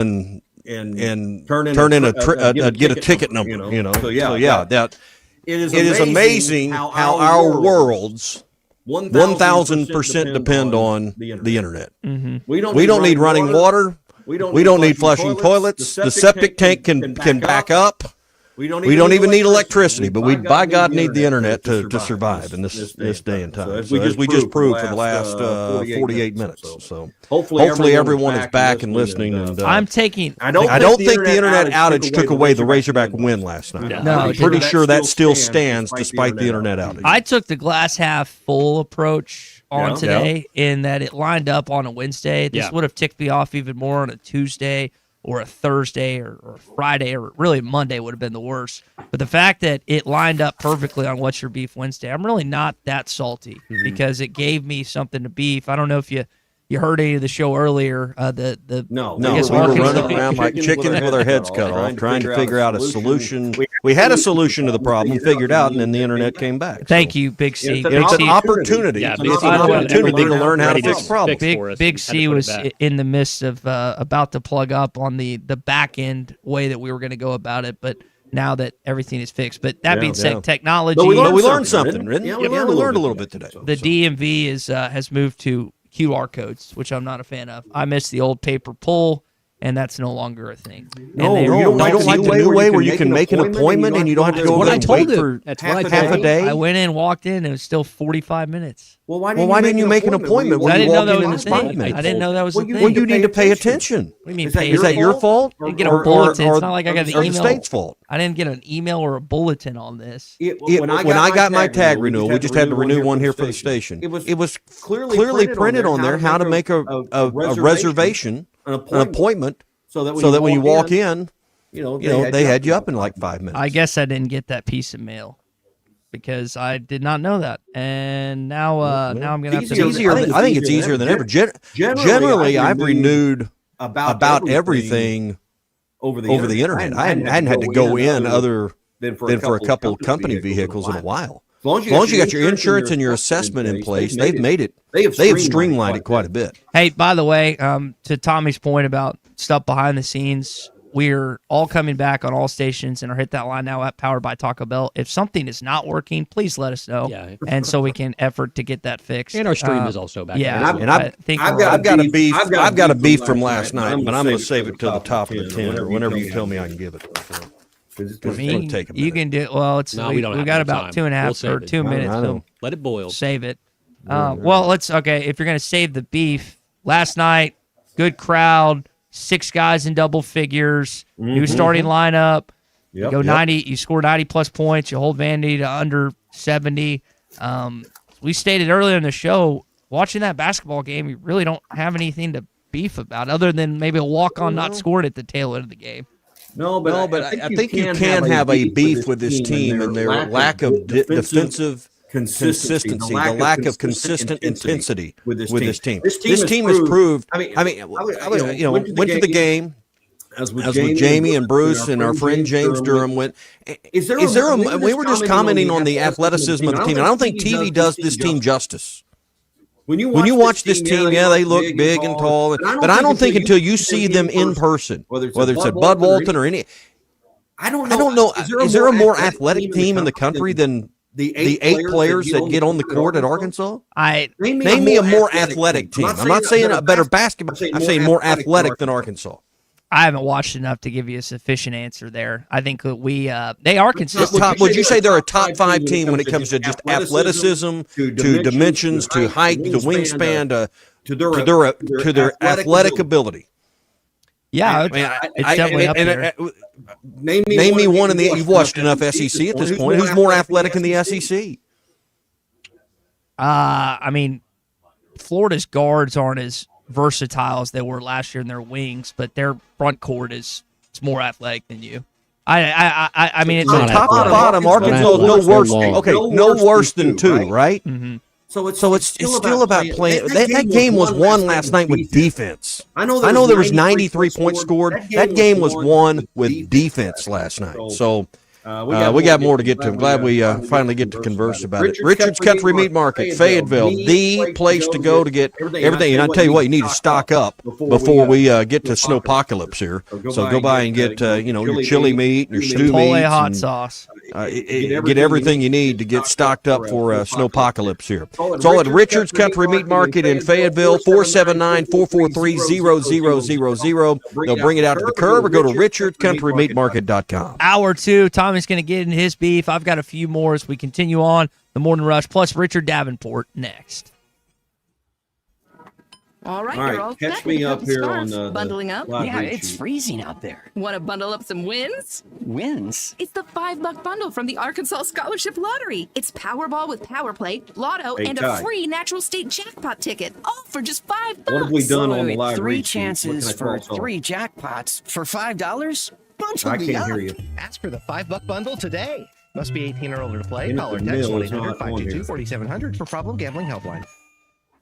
and turn in get a ticket number. That it is amazing how our worlds 1,000% depend on the internet. Mm-hmm. We don't need running water. We don't need flushing toilets. The septic tank can back up. We don't even need electricity, but we, by God, need the internet to survive in this day and time. So as we just proved for the last 48 minutes. So hopefully everyone is back and listening. And I don't think the internet outage took away the Razorback win last night. No, I'm pretty sure that still stands despite the internet outage. I took the glass half full approach on today in that it lined up on a Wednesday. This would have ticked me off even more on a Tuesday or a Thursday or Friday, or really Monday would have been the worst. But the fact that it lined up perfectly on What's Your Beef Wednesday, I'm really not that salty because it gave me something to beef. I don't know if you heard any of the show earlier. No, we were running around like chickens with our heads cut off, trying to figure out a solution. We had a solution to the problem, figured out, and then the internet came back. Thank you, Big C. It's an opportunity. It's an opportunity to learn how to fix problems. Big C was in the midst of about to plug up on the back end way that we were going to go about it, but now that everything is fixed. But that being said, technology. But we learned something. We learned a little bit today. The DMV has moved to QR codes, which I'm not a fan of. I miss the old paper pull, and that's no longer a thing. No, you don't like the new way where you can make an appointment and you don't have to go and wait for half a day? I went in, walked in, and it was still 45 minutes. Well, why didn't you make an appointment when you walked in the 5 minutes? I didn't know that was a thing. Well, you need to pay attention. What do you mean Is that your fault? I didn't get a bulletin. It's not like I got an email. Or the state's fault? I didn't get an email or a bulletin on this. When I got my tag renewal, we just had to renew one here for the station. It was clearly printed on there how to make a reservation, an appointment, so that when you walk in, they had you up in like 5 minutes. I guess I didn't get that piece of mail because I did not know that, and now I'm gonna have to. I think it's easier than ever. Generally, I've renewed about everything over the internet. I hadn't had to go in other than for a couple company vehicles in a while. As long as you got your insurance and your assessment in place, they've made it. They have streamlined it quite a bit. Hey, by the way, to Tommy's point about stuff behind the scenes, we're all coming back on all stations and are Hit That Line Now app powered by Taco Bell. If something is not working, please let us know, and so we can effort to get that fixed. And our stream is also back. And I've got a beef from last night, but I'm going to save it to the top of the 10 or whenever you tell me I can give it. You can do well. We got about 2.5 or 2 minutes. So let it boil. Save it. Well, if you're going to save the beef, last night, good crowd, 6 guys in double figures, new starting lineup. You go 90. You score 90 plus points. You hold Vandy to under 70. We stated earlier in the show, watching that basketball game, you really don't have anything to beef about other than maybe a walk-on not scored at the tail end of the game. No, but I think you can have a beef with this team and their lack of defensive consistency, the lack of consistent intensity with this team. This team has proved. I mean, went to the game as with Jamie and Bruce and our friend James Durham went. We were just commenting on the athleticism of the team, and I don't think TV does this team justice. When you watch this team, they look big and tall, but I don't think until you see them in person, whether it's at Bud Walton or any, I don't know. Is there a more athletic team in the country than the 8 players that get on the court at Arkansas? Name me a more athletic team. I'm not saying a better basketball. I'm saying more athletic than Arkansas. I haven't watched enough to give you a sufficient answer there. I think that they are consistent. Would you say they're a top 5 team when it comes to just athleticism, to dimensions, to height, to wingspan, to their athletic ability? Yeah, it's definitely up there. Name me one in the. You've watched enough SEC at this point. Who's more athletic in the SEC? I mean, Florida's guards aren't as versatile as they were last year in their wings, but their front court is more athletic than you. I mean, it's top to bottom. Arkansas no worse. Okay, no worse than 2, right? Mm-hmm. So it's still about playing. That game was won last night with defense. I know there was 93 points scored. That game was won with defense last night. So We got more to get to. I'm glad we finally get to converse about it. Richard's Country Meat Market, Fayetteville, the place to go to get everything. And I tell you what, you need to stock up before we get to snowpocalypse here. So go by and get your chili meat, your stew meat, hot sauce. Get everything you need to get stocked up for snowpocalypse here. It's all at Richard's Country Meat Market in Fayetteville, 479-443-0000. They'll bring it out to the curb or go to richardscountrymeatmarket.com. Hour 2, Tommy's going to get in his beef. I've got a few more as we continue on the Morning Rush, plus Richard Davenport next. All right, catch me up here on bundling up. Yeah, it's freezing out there. Want to bundle up some wins? Wins? It's the $5 bundle from the Arkansas Scholarship Lottery. It's Powerball with Power Play, Lotto, and a free natural state jackpot ticket, all for just $5. What have we done on the live 3 chances for 3 jackpots for $5? I can't hear you. Ask for the $5 bundle today. Must be 18 or older to play. Call or text 1-800-522-4700 for Problem Gambling Helpline.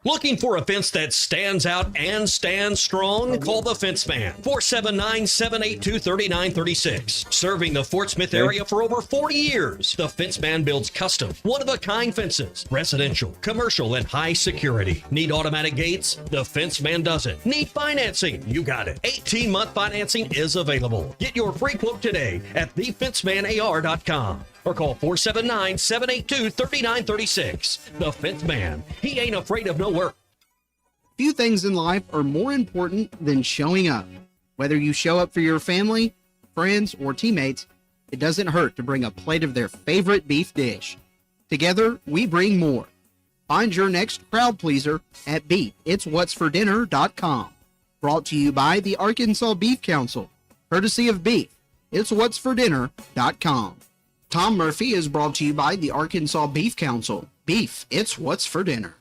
Looking for a fence that stands out and stands strong? Call the Fence Man, 479-782-3936. Serving the Fort Smith area for over 40 years, the Fence Man builds custom, one-of-a-kind fences, residential, commercial, and high security. Need automatic gates? The Fence Man does it. Need financing? You got it. 18-month financing is available. Get your free quote today at thefencemanar.com. or call 479-782-3936. The Fence Man. He ain't afraid of no work. Few things in life are more important than showing up. Whether you show up for your family, friends, or teammates, it doesn't hurt to bring a plate of their favorite beef dish. Together, we bring more. Find your next crowd pleaser at beefitswhatsfordinner.com. Brought to you by the Arkansas Beef Council, courtesy of beefitswhatsfordinner.com. Tom Murphy is brought to you by the Arkansas Beef Council. Beef, it's what's for dinner.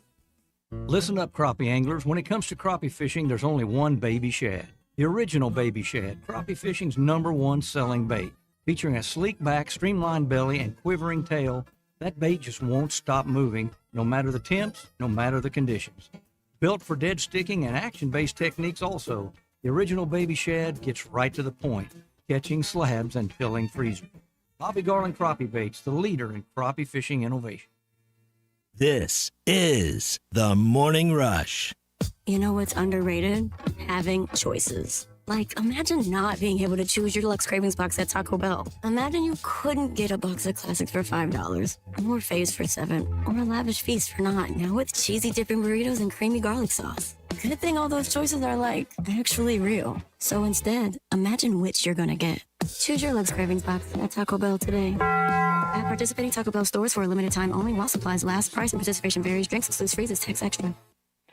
Listen up, crappie anglers. When it comes to crappie fishing, there's only one baby shad. The original baby shad, crappie fishing's #1 selling bait. Featuring a sleek back, streamlined belly, and quivering tail, that bait just won't stop moving, no matter the temps, no matter the conditions. Built for dead sticking and action-based techniques also, the original baby shad gets right to the point, catching slabs and filling freezers. Bobby Garland Crappie Baits, the leader in crappie fishing innovation. This is the Morning Rush. You know what's underrated? Having choices. Like, imagine not being able to choose your deluxe cravings box at Taco Bell. Imagine you couldn't get a box of classics for $5, or more faves for $7, or a lavish feast for $9. Now with cheesy dipping burritos and creamy garlic sauce. Good thing all those choices are, like, actually real. So instead, imagine which you're gonna get. Choose your deluxe cravings box at Taco Bell today. At participating Taco Bell stores for a limited time only while supplies last. Price and participation varies. Drinks excludes freezes. Tax extra.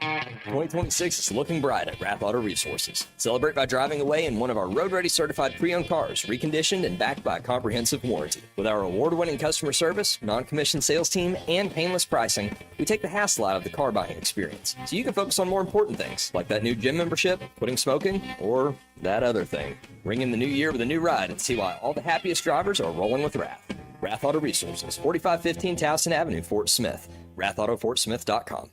2026 is looking bright at Rath Auto Resources. Celebrate by driving away in one of our road-ready certified pre-owned cars, reconditioned and backed by a comprehensive warranty. With our award-winning customer service, non-commissioned sales team, and painless pricing, we take the hassle out of the car buying experience, so you can focus on more important things, like that new gym membership, quitting smoking, or that other thing. Ring in the new year with a new ride and see why all the happiest drivers are rolling with Rath. Rath Auto Resources, 4515 Towson Avenue, Fort Smith. RathAutoFortSmith.com.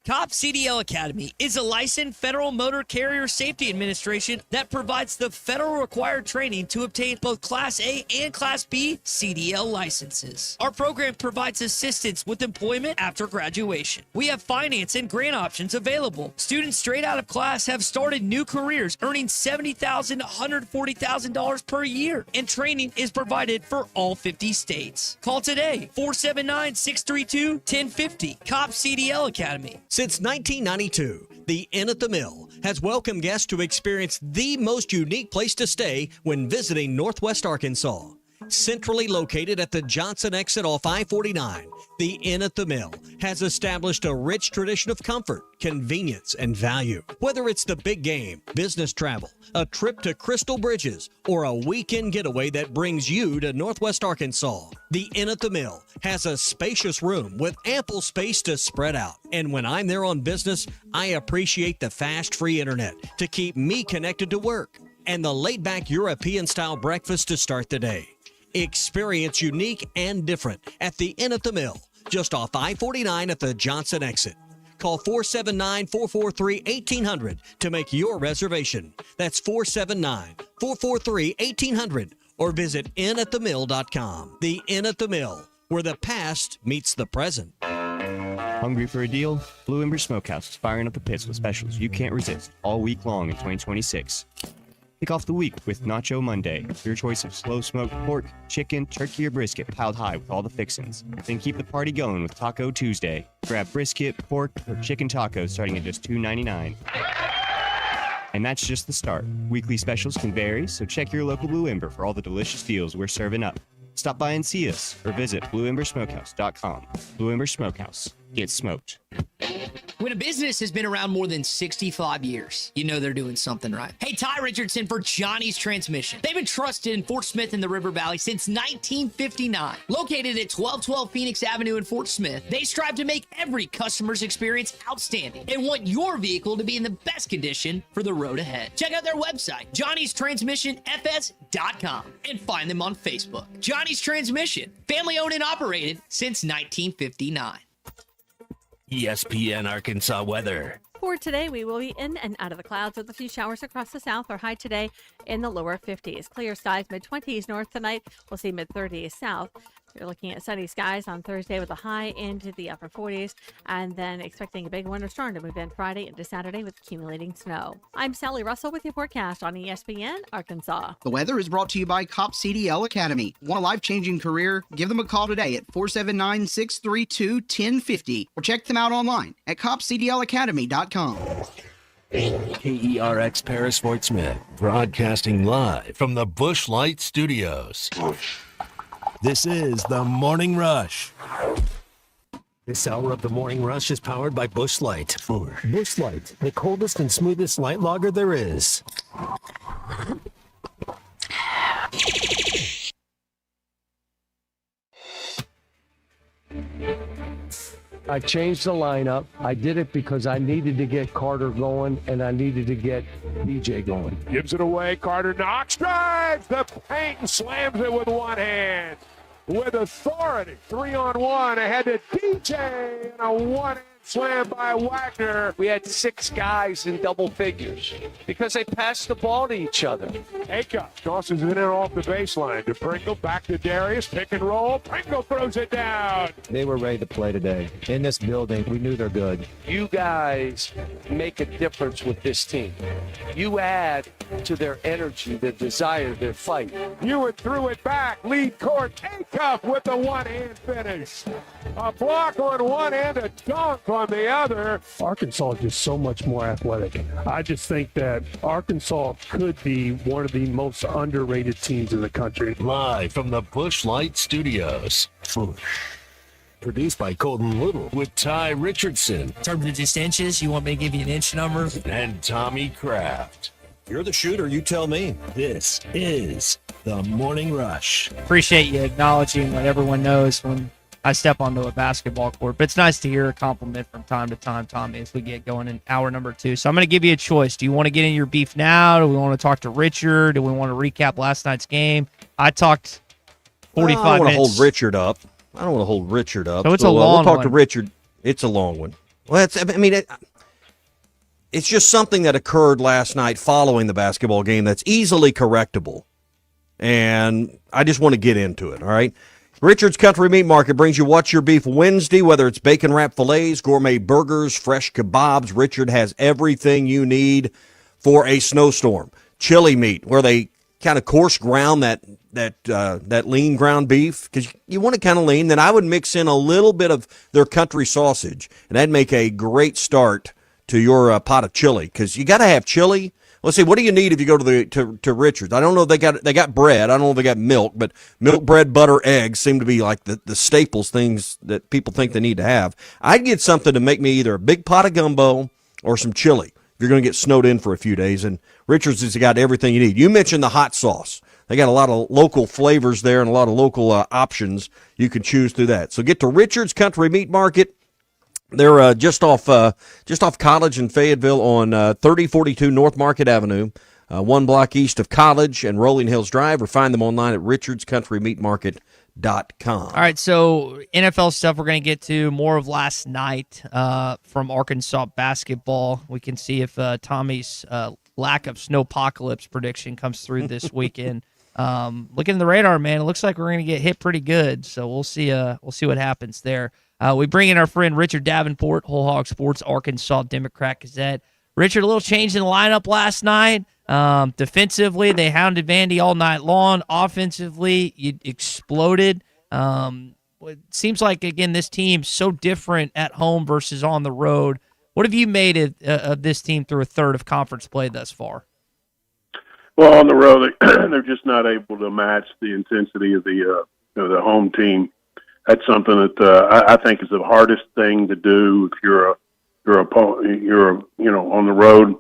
Top CDL Academy is a licensed Federal Motor Carrier Safety Administration that provides the federal required training to obtain both Class A and Class B CDL licenses. Our program provides assistance with employment after graduation. We have finance and grant options available. Students straight out of class have started new careers earning $70,000 to $140,000 per year, and training is provided for all 50 states. Call today, 479-632-1050. COP CDL Academy. Since 1992, the Inn at the Mill has welcomed guests to experience the most unique place to stay when visiting Northwest Arkansas. Centrally located at the Johnson exit off I-49, the Inn at the Mill has established a rich tradition of comfort, convenience, and value. Whether it's the big game, business travel, a trip to Crystal Bridges, or a weekend getaway that brings you to Northwest Arkansas, the Inn at the Mill has a spacious room with ample space to spread out. And when I'm there on business, I appreciate the fast, free internet to keep me connected to work, and the laid-back European-style breakfast to start the day. Experience unique and different at the Inn at the Mill, just off I-49 at the Johnson exit. Call 479-443-1800 to make your reservation. That's 479-443-1800 or visit inatthemill.com. The Inn at the Mill, where the past meets the present. Hungry for a deal? Blue Ember Smokehouse is firing up the pits with specials you can't resist all week long in 2026. Kick off the week with Nacho Monday, your choice of slow-smoked pork, chicken, turkey, or brisket piled high with all the fixins. Then keep the party going with Taco Tuesday. Grab brisket, pork, or chicken tacos starting at just $2.99. And that's just the start. Weekly specials can vary, so check your local Blue Ember for all the delicious deals we're serving up. Stop by and see us, or visit blueembersmokehouse.com. Blue Ember Smokehouse. Get smoked. When a business has been around more than 65 years, you know they're doing something right. Hey, Ty Richardson for Johnny's Transmission. They've been trusted in Fort Smith and the River Valley since 1959. Located at 1212 Phoenix Avenue in Fort Smith, they strive to make every customer's experience outstanding and want your vehicle to be in the best condition for the road ahead. Check out their website, johnnystransmissionfs.com, and find them on Facebook. Johnny's Transmission, family owned and operated since 1959. ESPN Arkansas weather. For today, we will be in and out of the clouds with a few showers across the south. Our high today in the lower 50s. Clear skies, mid-20s north tonight. We'll see mid-30s south. You're looking at sunny skies on Thursday with a high into the upper 40s, and then expecting a big winter storm to move in Friday into Saturday with accumulating snow. I'm Sally Russell with your forecast on ESPN Arkansas. The weather is brought to you by COP CDL Academy. Want a life-changing career? Give them a call today at 479-632-1050 or check them out online at copcdlacademy.com. KERX Paris Fort Smith, broadcasting live from the Busch Light Studios. This is the Morning Rush. This hour of the Morning Rush is powered by Busch Light. Busch Light, the coldest and smoothest light lager there is. I changed the lineup. I did it because I needed to get Carter going, and I needed to get DJ going. Gives it away. Carter knocks, drives the paint, and slams it with one hand. With authority, 3-on-1 ahead to DJ, and a one-hand slam by Wagner. We had 6 guys in double figures because they passed the ball to each other. Acuff tosses it in off the baseline to Pringle, back to Darius, pick and roll. Pringle throws it down. They were ready to play today. In this building, we knew they're good. You guys make a difference with this team. You add to their energy, their desire, their fight. Ewan threw it back, lead court, Acuff with the one-hand finish. A block on one hand, a dunk on the other. Arkansas is just so much more athletic. I just think that Arkansas could be one of the most underrated teams in the country. Live from the Busch Light Studios. Produced by Colton Little with Ty Richardson. In terms of just inches, you want me to give you an inch number? And Tommy Kraft. You're the shooter, you tell me. This is the Morning Rush. Appreciate you acknowledging what everyone knows when I step onto a basketball court. But it's nice to hear a compliment from time to time, Tommy, as we get going in hour number 2. So I'm going to give you a choice. Do you want to get in your beef now? Do we want to talk to Richard? Do we want to recap last night's game? I talked 45 minutes. I don't want to hold Richard up. So it's a long one. We'll talk to Richard. It's a long one. Well, it's just something that occurred last night following the basketball game that's easily correctable. And I just want to get into it, all right? Richard's Country Meat Market brings you What's Your Beef Wednesday, whether it's bacon wrap fillets, gourmet burgers, fresh kebabs. Richard has everything you need for a snowstorm. Chili meat, where they kind of coarse ground that lean ground beef, because you want it kind of lean. Then I would mix in a little bit of their country sausage, and that'd make a great start to your pot of chili, because you got to have chili. Let's see, what do you need if you go to Richard's? I don't know if they got bread. I don't know if they got milk, but milk, bread, butter, eggs seem to be like the staples, things that people think they need to have. I'd get something to make me either a big pot of gumbo or some chili if you're going to get snowed in for a few days. And Richard's has got everything you need. You mentioned the hot sauce. They got a lot of local flavors there and a lot of local options you can choose through that. So get to Richard's Country Meat Market. They're just off College in Fayetteville on 3042 North Market Avenue, 1 block east of College and Rolling Hills Drive, or find them online at richardscountrymeatmarket.com. All right, so NFL stuff we're going to get to. More of last night from Arkansas basketball. We can see if Tommy's lack of snowpocalypse prediction comes through this weekend. looking at the radar, man, it looks like we're going to get hit pretty good. So we'll see what happens there. We bring in our friend Richard Davenport, Whole Hog Sports, Arkansas Democrat Gazette. Richard, a little change in the lineup last night. Defensively, they hounded Vandy all night long. Offensively, you exploded. It seems like, again, this team's so different at home versus on the road. What have you made of this team through a third of conference play thus far? Well, on the road, they're just not able to match the intensity of the home team. That's something that I think is the hardest thing to do if you're on the road.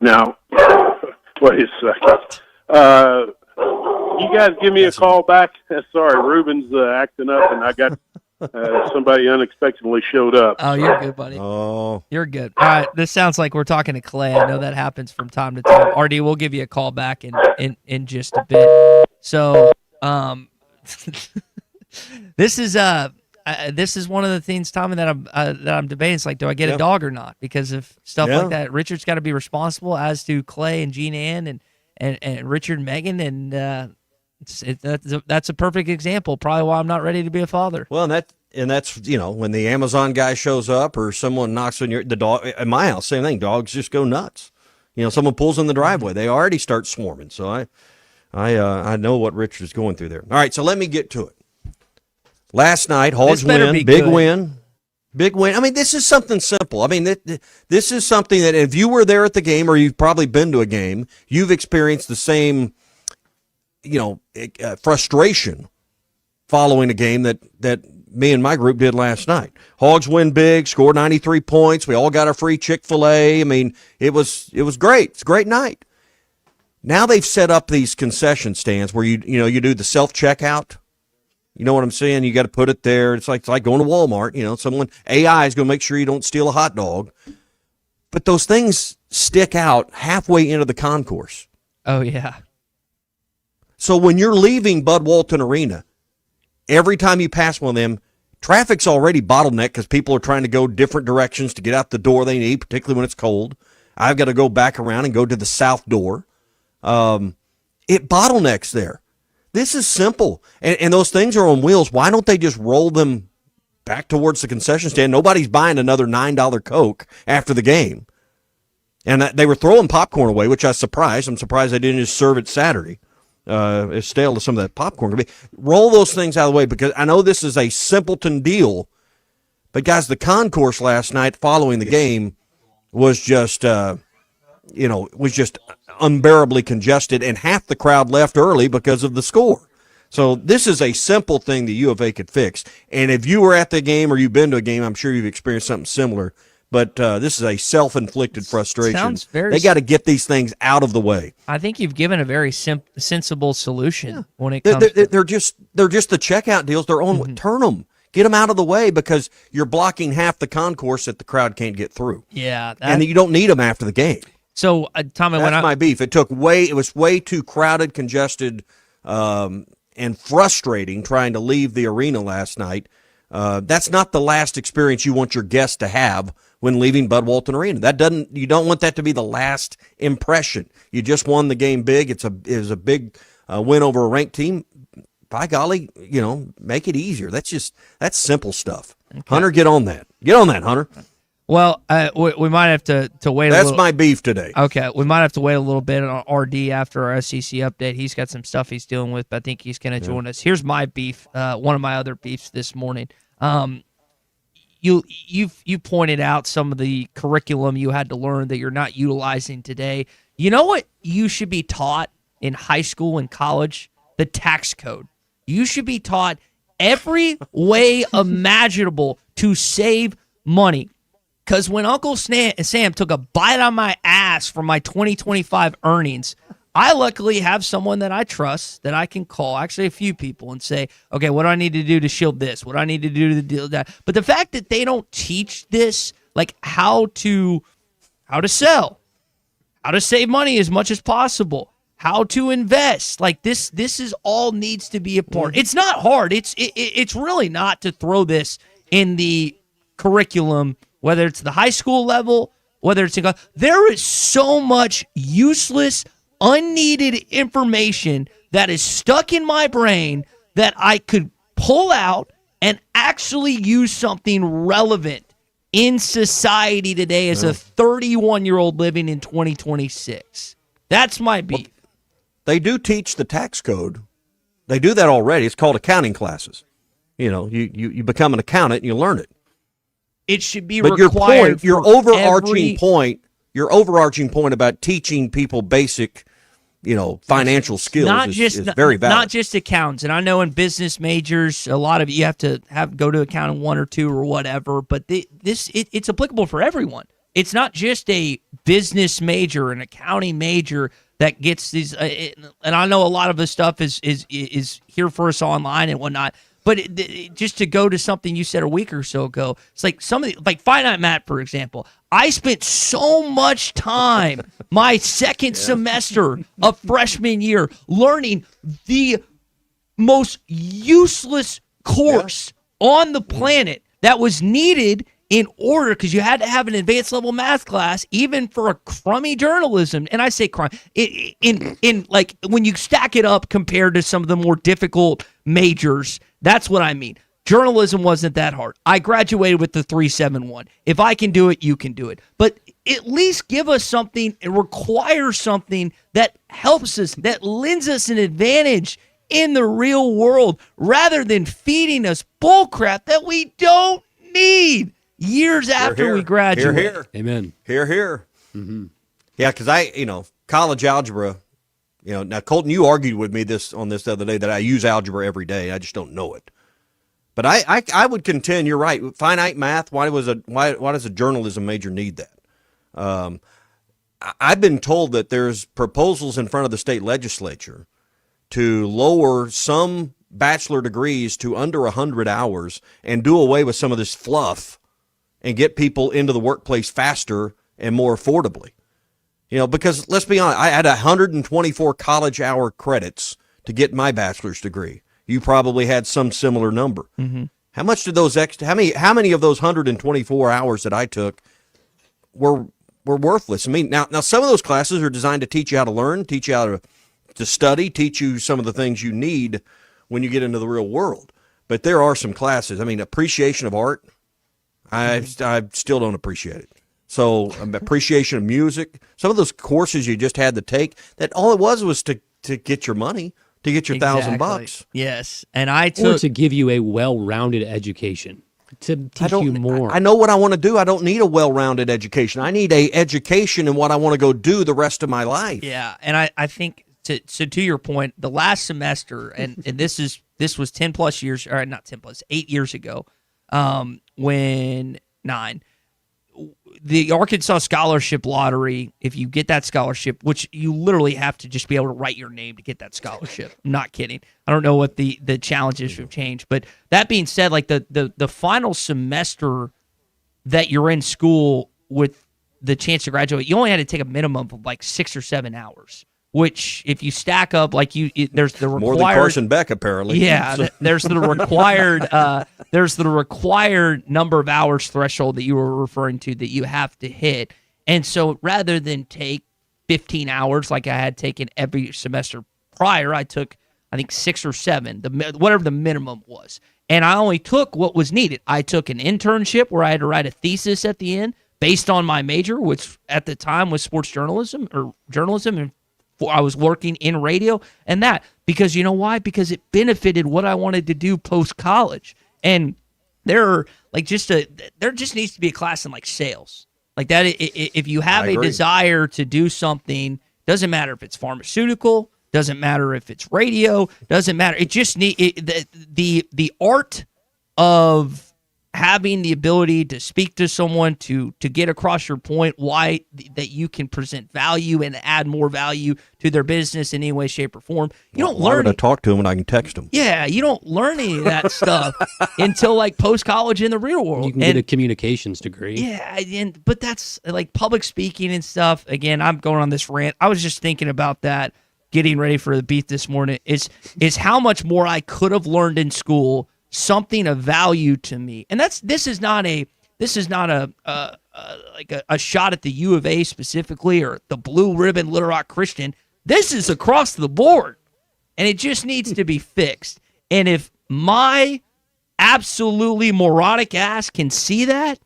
Now, wait a second. You guys give me a call back. Sorry, Ruben's acting up, and I got somebody unexpectedly showed up. Oh, you're good, buddy. Oh, you're good. All right, this sounds like we're talking to Clay. I know that happens from time to time. RD, we'll give you a call back in just a bit. So, this is one of the things, Tommy, that I'm debating. It's like, do I get a dog or not? Because of stuff like that, Richard's got to be responsible, as do Clay and Gene Ann and Richard and Megan, and that's a perfect example. Probably why I'm not ready to be a father. Well, and that's when the Amazon guy shows up or someone knocks on the dog at my house, same thing. Dogs just go nuts. Someone pulls in the driveway, they already start swarming. So I know what Richard's going through there. All right, so let me get to it. Last night, Hogs win, big win. Big win. I mean, this is something simple. I mean, this is something that if you were there at the game or you've probably been to a game, you've experienced the same, frustration following a game that me and my group did last night. Hogs win big, scored 93 points. We all got a free Chick-fil-A. I mean, it was great. It's a great night. Now they've set up these concession stands where you do the self-checkout. You know what I'm saying? You got to put it there. It's like going to Walmart. AI is going to make sure you don't steal a hot dog. But those things stick out halfway into the concourse. Oh, yeah. So when you're leaving Bud Walton Arena, every time you pass one of them, traffic's already bottlenecked because people are trying to go different directions to get out the door they need, particularly when it's cold. I've got to go back around and go to the south door. It bottlenecks there. This is simple. And those things are on wheels. Why don't they just roll them back towards the concession stand? Nobody's buying another $9 Coke after the game. And they were throwing popcorn away, which I was surprised. I'm surprised they didn't just serve it Saturday. It's stale to some of that popcorn. Roll those things out of the way, because I know this is a simpleton deal. But, guys, the concourse last night following the game was just, unbearably congested, and half the crowd left early because of the score. So this is a simple thing that U of A could fix. And if you were at the game or you've been to a game, I'm sure you've experienced something similar. But this is a self-inflicted frustration. They got to get these things out of the way. I think you've given a very sensible solution when it comes. They're just the checkout deals. They're on. Turn them. Get them out of the way, because you're blocking half the concourse that the crowd can't get through. Yeah, and you don't need them after the game. So, Tommy, that's my beef. It was way too crowded, congested, and frustrating trying to leave the arena last night. That's not the last experience you want your guests to have when leaving Bud Walton Arena. You don't want that to be the last impression. You just won the game big. It was a big win over a ranked team. By golly, make it easier. That's simple stuff. Okay. Hunter, get on that. Get on that, Hunter. Well, we might have to wait a little. That's my beef today. Okay, we might have to wait a little bit on RD after our SEC update. He's got some stuff he's dealing with, but I think he's going to join us. Here's my beef, one of my other beefs this morning. You pointed out some of the curriculum you had to learn that you're not utilizing today. You know what you should be taught in high school and college? The tax code. You should be taught every way imaginable to save money. Because when Uncle Sam took a bite on my ass for my 2025 earnings, I luckily have someone that I trust that I can call, actually a few people, and say, okay, what do I need to do to shield this? What do I need to do to deal with that? But the fact that they don't teach this, like how to sell, how to save money as much as possible, how to invest, like this is all needs to be a part. It's not hard. It's really not to throw this in the curriculum, whether it's the high school level, whether it's there is so much useless, unneeded information that is stuck in my brain that I could pull out and actually use something relevant in society today as a 31-year-old living in 2026. That's my beef. Well, they do teach the tax code. They do that already. It's called accounting classes. You know, you become an accountant and you learn it. It should be but required. Your overarching point about teaching people basic, financial skills is very valid. Not just accountants. And I know in business majors, a lot of you have to go to accounting 1 or 2 or whatever, but it's applicable for everyone. It's not just a business major, an accounting major that gets these. And I know a lot of this stuff is here for us online and whatnot. But just to go to something you said a week or so ago, it's like like finite math, for example. I spent so much time my second semester of freshman year learning the most useless course on the planet that was needed in order, because you had to have an advanced level math class, even for a crummy journalism. And I say crummy in like when you stack it up compared to some of the more difficult majors. That's what I mean. Journalism wasn't that hard. I graduated with the 3.71. If I can do it, you can do it. But at least give us something and require something that helps us, that lends us an advantage in the real world, rather than feeding us bullcrap that we don't need years after we graduate. Here. Amen. Here. Mm-hmm. Yeah, because college algebra. Now Colton, you argued with me on this the other day that I use algebra every day. I just don't know it. But I would contend you're right. Finite math. Why does a journalism major need that? I've been told that there's proposals in front of the state legislature to lower some bachelor degrees to under 100 hours and do away with some of this fluff and get people into the workplace faster and more affordably. Because let's be honest, I had 124 college hour credits to get my bachelor's degree. You probably had some similar number. Mm-hmm. How much did those how many of those 124 hours that I took were worthless? I mean, now some of those classes are designed to teach you how to learn, teach you how to study, teach you some of the things you need when you get into the real world. But there are some classes. I mean, appreciation of art, I still don't appreciate it. So appreciation of music, some of those courses you just had to take, that all it was to get your money, to get your $1,000. Yes, and I took or to give you a well-rounded education, to teach you more. I know what I want to do. I don't need a well-rounded education. I need a education in what I want to go do the rest of my life. Yeah, and I think to your point, the last semester, and this was 10 plus years, or not 10 plus, 8 years ago, when 9. The Arkansas Scholarship Lottery, if you get that scholarship, which you literally have to just be able to write your name to get that scholarship. I'm not kidding. I don't know what the challenges have changed. But that being said, like the final semester that you're in school with the chance to graduate, you only had to take a minimum of like 6 or 7 hours. Which, if you stack up, like there's the required more than Carson Beck apparently. Yeah, there's the required number of hours threshold that you were referring to that you have to hit, and so rather than take 15 hours like I had taken every semester prior, I took I think 6 or 7, whatever the minimum was, and I only took what was needed. I took an internship where I had to write a thesis at the end based on my major, which at the time was sports journalism and I was working in radio and that, because you know why? Because it benefited what I wanted to do post-college. And there just needs to be a class in like sales. Like that, if you have a desire to do something, doesn't matter if it's pharmaceutical, doesn't matter if it's radio, doesn't matter. It just the art of having the ability to speak to someone, to get across your point, why that you can present value and add more value to their business in any way, shape, or form. You don't learn. Why would I talk to them when I can text them? Yeah, you don't learn any of that stuff until like post-college in the real world. You can get a communications degree. Yeah, but that's like public speaking and stuff. Again, I'm going on this rant. I was just thinking about that, getting ready for the beat this morning. Is how much more I could have learned in school, something of value to me. And this is not a shot at the U of A specifically or the Blue Ribbon Little Rock Christian. This is across the board, and it just needs to be fixed. And if my absolutely moronic ass can see that,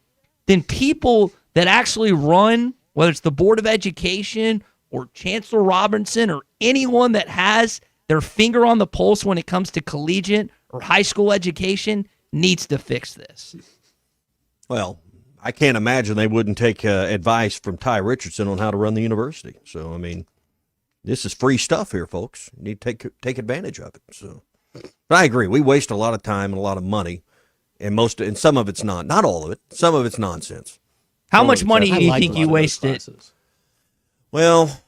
then people that actually run, whether it's the Board of Education or Chancellor Robinson or anyone that has their finger on the pulse when it comes to collegiate or high school education, needs to fix this. Well, I can't imagine they wouldn't take advice from Ty Richardson on how to run the university. So, I mean, this is free stuff here, folks. You need to take advantage of it. So, but I agree. We waste a lot of time and a lot of money, and some of it's not all of it. Some of it's nonsense. How much money do you think you wasted? Well,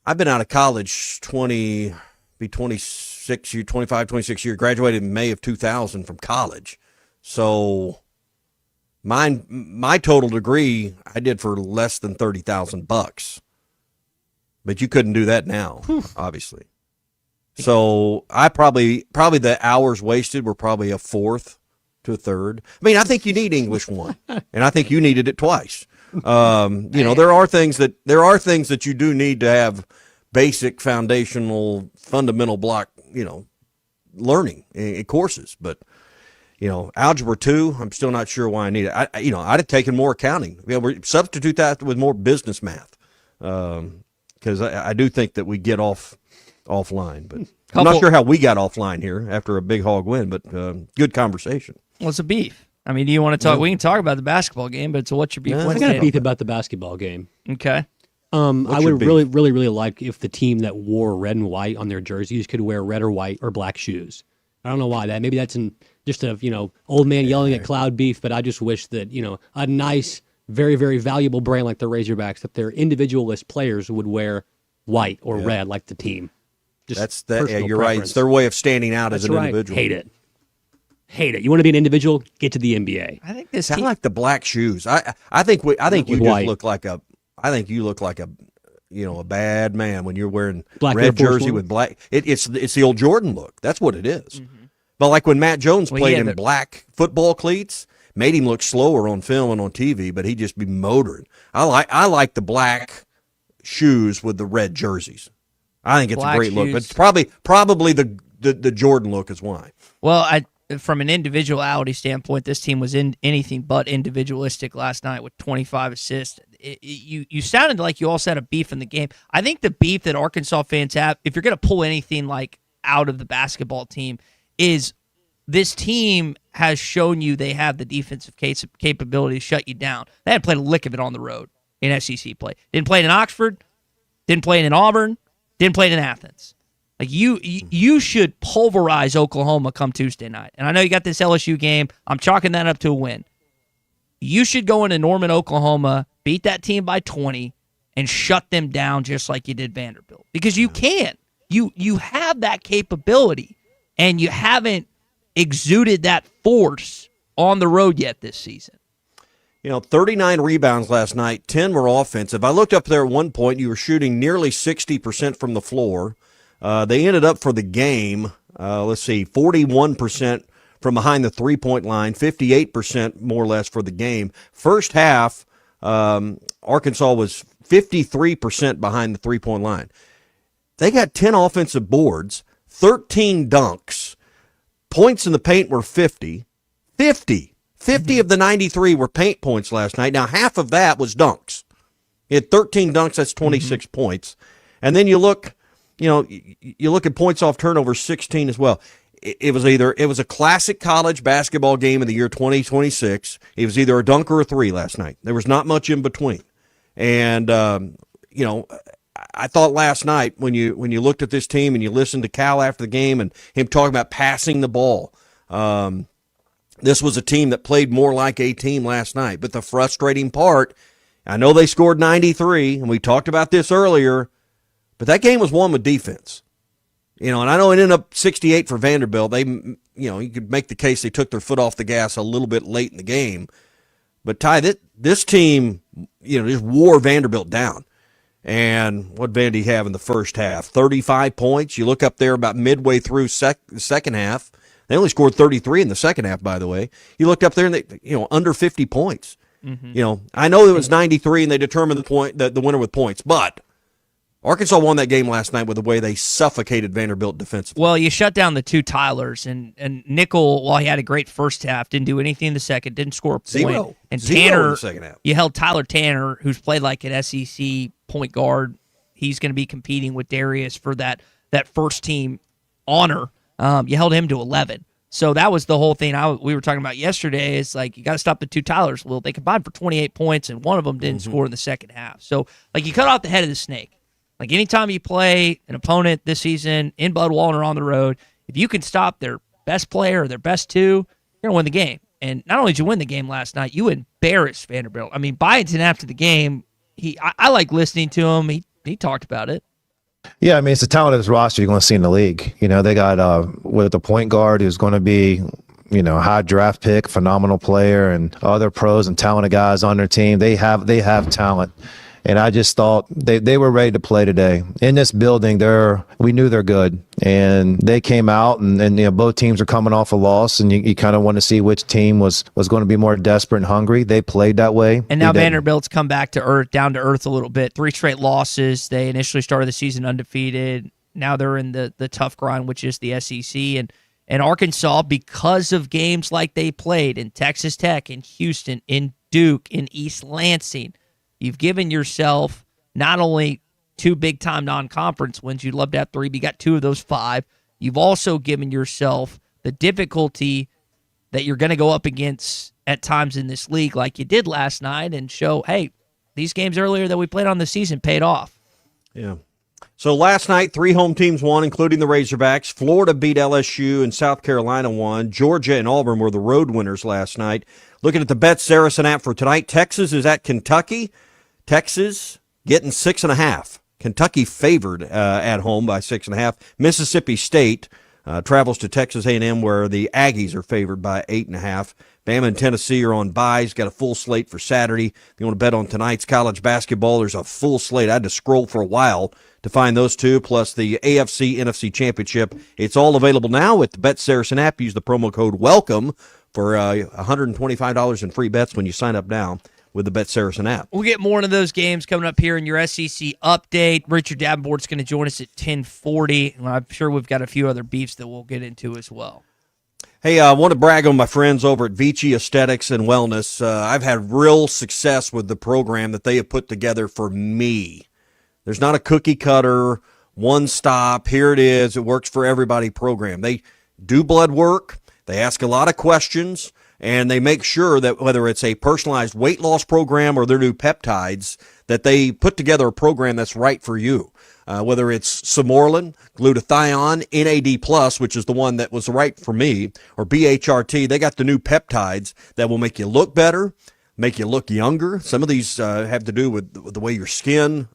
I've been out of college 25, 26 years, graduated in May of 2000 from college. So my total degree I did for less than $30,000, but you couldn't do that now, obviously. So I probably the hours wasted were probably a fourth to a third. I mean, I think you need English 1, and I think you needed it twice. There are things that you do need to have basic, foundational, fundamental block, learning courses, but. Algebra 2, I'm still not sure why I need it. I'd have taken more accounting. Substitute that with more business math, because I do think that we get offline. But I'm not sure how we got offline here after a big hog win, but good conversation. Well, it's a beef. I mean, do you want to talk? We can talk about the basketball game, but it's what's your beef? I got a beef about the basketball game. Okay. I would really like if the team that wore red and white on their jerseys could wear red or white or black shoes. I don't know why that. Maybe that's just a old man yelling at cloud beef, but I just wish that a nice, very, very valuable brand like the Razorbacks, that their individualist players would wear white or red like the team. Just you're preference. Right. It's their way of standing out as an individual. Hate it. You want to be an individual? Get to the NBA. I think this. I like the black shoes. I think you just look like a. I think you look like a bad man when you're wearing black red jersey with black. It's the old Jordan look. That's what it is. Mm-hmm. But like when Matt Jones played in black football cleats, made him look slower on film and on TV, but he'd just be motoring. I like the black shoes with the red jerseys. I think it's a great look. But it's probably the Jordan look is why. Well, from an individuality standpoint, this team was in anything but individualistic last night with 25 assists. You sounded like you also had a beef in the game. I think the beef that Arkansas fans have, if you're going to pull anything like out of the basketball team, is this team has shown you they have the defensive capability to shut you down. They hadn't played a lick of it on the road in SEC play. Didn't play it in Oxford, didn't play it in Auburn, didn't play it in Athens. Like you should pulverize Oklahoma come Tuesday night. And I know you got this LSU game. I'm chalking that up to a win. You should go into Norman, Oklahoma, beat that team by 20, and shut them down just like you did Vanderbilt. Because you can. You have that capability. And you haven't exuded that force on the road yet this season. 39 rebounds last night, 10 were offensive. I looked up there at one point, you were shooting nearly 60% from the floor. They ended up for the game, 41% from behind the three-point line, 58% more or less for the game. First half, Arkansas was 53% behind the three-point line. They got 10 offensive boards, 13 dunks. Points in the paint were 50. 50 of the 93 were paint points last night. Now, half of that was dunks. He had 13 dunks, that's 26 points. And then you look at points off turnover, 16 as well. It was a classic college basketball game of the year 2026. It was either a dunk or a three last night. There was not much in between. And, I thought last night when you looked at this team and you listened to Cal after the game and him talking about passing the ball, this was a team that played more like a team last night. But the frustrating part, I know they scored 93, and we talked about this earlier, but that game was won with defense. And I know it ended up 68 for Vanderbilt. You could make the case they took their foot off the gas a little bit late in the game. But Ty, this team, just wore Vanderbilt down. And what Vandy have in the first half? 35 points. You look up there about midway through the second half. They only scored 33 in the second half, by the way. You looked up there and they, under 50 points. Mm-hmm. I know it was 93 and they determined the winner with points, but Arkansas won that game last night with the way they suffocated Vanderbilt defensively. Well, you shut down the two Tylers, and Nickel, while he had a great first half, didn't do anything in the second, didn't score a point. Zero. And Zero in Tanner, the second half. you held Tyler Tanner, who's played like an SEC point guard. He's going to be competing with Darius for that first team honor. You held him to 11. So that was the whole thing we were talking about yesterday. Is like you got to stop the two Tylers. Well, they combined for 28 points, and one of them didn't score in the second half. So like you cut off the head of the snake. Like anytime you play an opponent this season in Bud Walton or on the road, if you can stop their best player or their best two, you're going to win the game. And not only did you win the game last night, you embarrassed Vanderbilt. I mean, Byington after the game, I like listening to him. He talked about it. Yeah, I mean, it's the talented roster you're going to see in the league. You know, they got with the point guard who's going to be, you know, high draft pick, phenomenal player, and other pros and talented guys on their team. They have talent. And I just thought they were ready to play today. In this building, we knew they're good. And they came out, and you know, both teams are coming off a loss, and you kind of want to see which team was going to be more desperate and hungry. They played that way. And now Vanderbilt's come back to earth, down to earth a little bit. 3 straight losses. They initially started the season undefeated. Now they're in the tough grind, which is the SEC. And Arkansas, because of games like they played in Texas Tech, in Houston, in Duke, in East Lansing, you've given yourself not only 2 big-time non-conference wins. You'd love to have 3, but you got 2 of those 5. You've also given yourself the difficulty that you're going to go up against at times in this league like you did last night and show, hey, these games earlier that we played on the season paid off. Yeah. So last night, 3 home teams won, including the Razorbacks. Florida beat LSU and South Carolina won. Georgia and Auburn were the road winners last night. Looking at the Bet Saracen app for tonight, Texas is at Kentucky. Texas getting 6.5. Kentucky favored at home by 6.5. Mississippi State travels to Texas A&M, where the Aggies are favored by 8.5. Bama and Tennessee are on byes. Got a full slate for Saturday. If you want to bet on tonight's college basketball, there's a full slate. I had to scroll for a while to find those two, plus the AFC, NFC Championship. It's all available now with the Bet Saracen app. Use the promo code WELCOME for $125 in free bets when you sign up now with the Bet Saracen app. We'll get more into those games coming up here in your SEC update. Richard Davenport's going to join us at 10:40. I'm sure we've got a few other beefs that we'll get into as well. Hey, I want to brag on my friends over at Vici Aesthetics and Wellness. I've had real success with the program that they have put together for me. There's not a cookie cutter, one stop, here it is, it works for everybody program. They do blood work, they ask a lot of questions, and they make sure that whether it's a personalized weight loss program or their new peptides, that they put together a program that's right for you. Whether it's Samorlin, glutathione, NAD+, which is the one that was right for me, or BHRT, they got the new peptides that will make you look better, make you look younger. Some of these have to do with the way your skin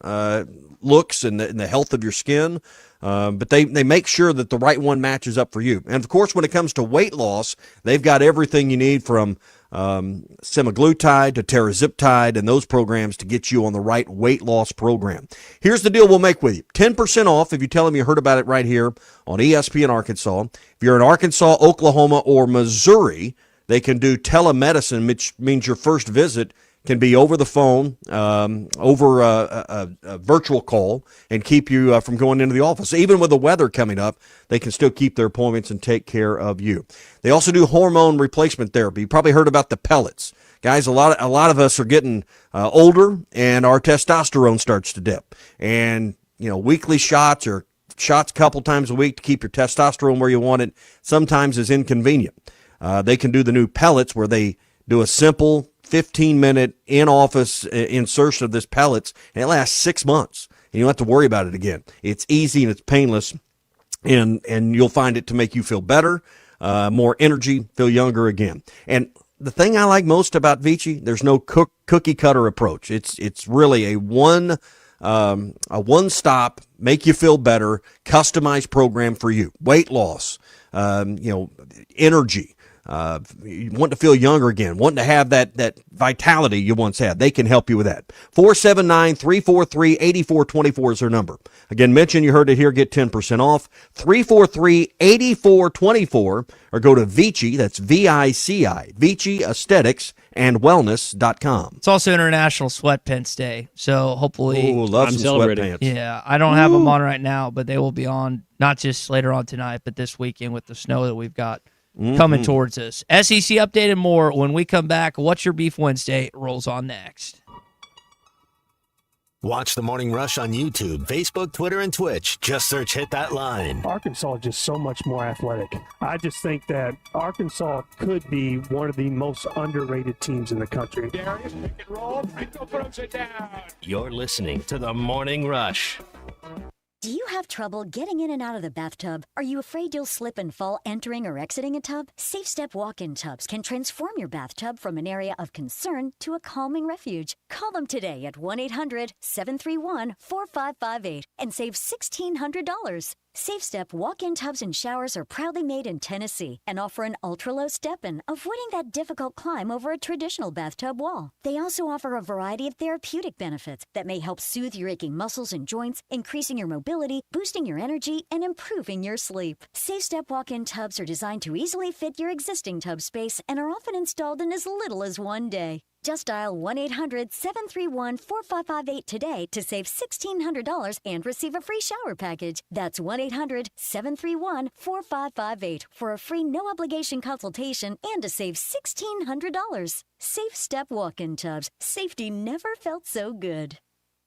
looks and the health of your skin. But they make sure that the right one matches up for you. And, of course, when it comes to weight loss, they've got everything you need from semaglutide to teraziptide and those programs to get you on the right weight loss program. Here's the deal we'll make with you. 10% off if you tell them you heard about it right here on ESPN Arkansas. If you're in Arkansas, Oklahoma, or Missouri, they can do telemedicine, which means your first visit can be over the phone, over a virtual call, and keep you from going into the office. Even with the weather coming up, they can still keep their appointments and take care of you. They also do hormone replacement therapy. You probably heard about the pellets. Guys, a lot of us are getting older, and our testosterone starts to dip. And, you know, weekly shots or shots a couple times a week to keep your testosterone where you want it sometimes is inconvenient. They can do the new pellets where they do a simple 15-minute in-office insertion of this pellets, and it lasts 6 months. And you don't have to worry about it again. It's easy and it's painless, and you'll find it to make you feel better, more energy, feel younger again. And the thing I like most about Vici, there's no cookie cutter approach. It's really a one-stop, make you feel better, customized program for you. Weight loss, energy. want to feel younger again, wanting to have that vitality you once had, they can help you with that. 479-343-8424 is their number. Again, mention you heard it here, get 10% off. 343-8424, or go to Vici, that's V-I-C-I, Vici Aesthetics and Wellness.com. It's also International Sweatpants Day, so hopefully... Ooh, love some sweatpants. Yeah, I don't have them on right now, but they will be on, not just later on tonight, but this weekend with the snow that we've got coming towards us. SEC update and more when we come back. What's Your Beef Wednesday rolls on next. Watch The Morning Rush on YouTube, Facebook, Twitter, and Twitch. Just search Hit That Line. Arkansas is just so much more athletic. I just think that Arkansas could be one of the most underrated teams in the country. Darius, pick and roll. Franco throws it down. You're listening to The Morning Rush. Do you have trouble getting in and out of the bathtub? Are you afraid you'll slip and fall entering or exiting a tub? Safe Step walk-in tubs can transform your bathtub from an area of concern to a calming refuge. Call them today at 1-800-731-4558 and save $1,600. Safe Step walk-in tubs and showers are proudly made in Tennessee and offer an ultra-low step-in, avoiding that difficult climb over a traditional bathtub wall. They also offer a variety of therapeutic benefits that may help soothe your aching muscles and joints, increasing your mobility, boosting your energy, and improving your sleep. Safe Step walk-in tubs are designed to easily fit your existing tub space and are often installed in as little as one day. Just dial 1-800-731-4558 today to save $1,600 and receive a free shower package. That's 1-800-731-4558 for a free no-obligation consultation and to save $1,600. Safe Step walk-in tubs. Safety never felt so good.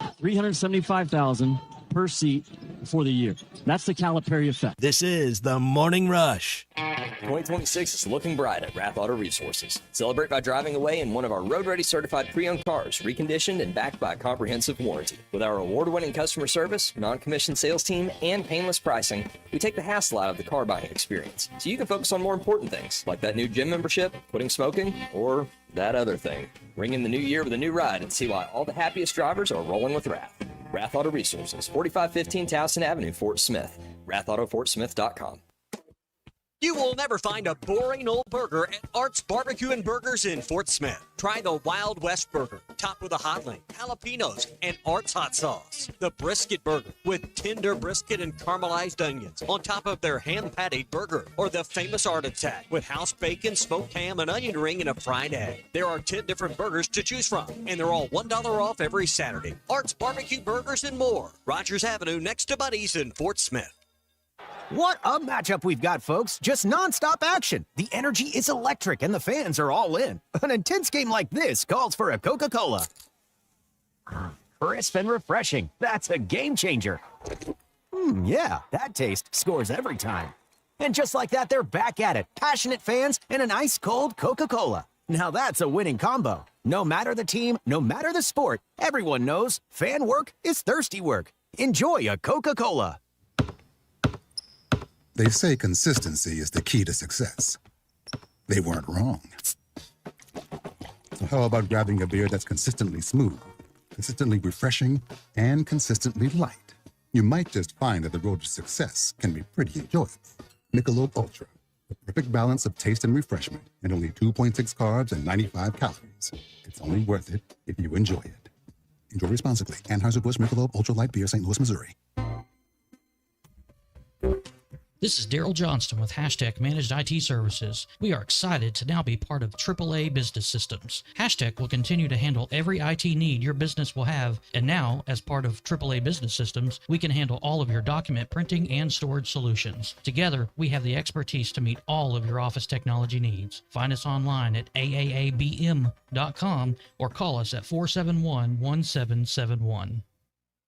$375,000 per seat for the year. That's the Calipari effect. This is The Morning Rush. 2026 is looking bright at Rath Auto Resources. Celebrate by driving away in one of our road-ready certified pre-owned cars, reconditioned and backed by a comprehensive warranty. With our award-winning customer service, non-commissioned sales team, and painless pricing, we take the hassle out of the car buying experience, so you can focus on more important things, like that new gym membership, quitting smoking, or that other thing. Ring in the new year with a new ride and see why all the happiest drivers are rolling with Rath. Rath Auto Resources, 4515 Towson Avenue, Fort Smith. RathAutoFortSmith.com. You will never find a boring old burger at Art's Barbecue and Burgers in Fort Smith. Try the Wild West Burger, topped with a hotline, jalapenos, and Art's hot sauce. The Brisket Burger, with tender brisket and caramelized onions on top of their hand-patted burger. Or the famous Art Attack, with house bacon, smoked ham, an onion ring, and a fried egg. There are 10 different burgers to choose from, and they're all $1 off every Saturday. Art's Barbecue Burgers and more. Rogers Avenue, next to Buddy's in Fort Smith. What a matchup we've got, folks. Just nonstop action. The energy is electric and the fans are all in. An intense game like this calls for a Coca-Cola. Crisp and refreshing. That's a game changer. Yeah, that taste scores every time. And just like that, they're back at it. Passionate fans and an ice-cold Coca-Cola. Now that's a winning combo. No matter the team, no matter the sport, everyone knows fan work is thirsty work. Enjoy a Coca-Cola. They say consistency is the key to success. They weren't wrong. So how about grabbing a beer that's consistently smooth, consistently refreshing, and consistently light? You might just find that the road to success can be pretty enjoyable. Michelob Ultra, the perfect balance of taste and refreshment, and only 2.6 carbs and 95 calories. It's only worth it if you enjoy it. Enjoy responsibly. Anheuser-Busch Michelob Ultra Light Beer, St. Louis, Missouri. This is Daryl Johnston with Hashtag Managed IT Services. We are excited to now be part of AAA Business Systems. Hashtag will continue to handle every IT need your business will have, and now, as part of AAA Business Systems, we can handle all of your document printing and storage solutions. Together, we have the expertise to meet all of your office technology needs. Find us online at aaabm.com or call us at 471-1771.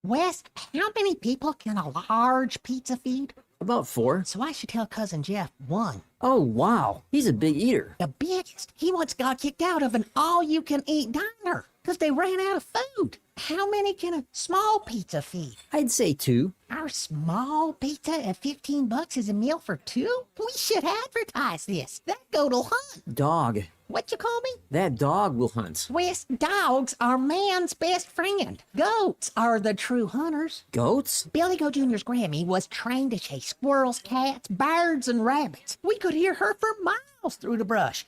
Wes, how many people can a large pizza feed? About 4. So I should tell Cousin Jeff 1. Oh, wow. He's a big eater. The biggest. He once got kicked out of an all-you-can-eat diner. because they ran out of food. How many can a small pizza feed? I'd say 2. Our small pizza at $15 is a meal for 2? We should advertise this. That goat'll hunt. Dog. What you call me? That dog will hunt. Wes, dogs are man's best friend. Goats are the true hunters. Goats? Billy Goat Jr.'s Grammy was trained to chase squirrels, cats, birds, and rabbits. We could hear her for miles through the brush.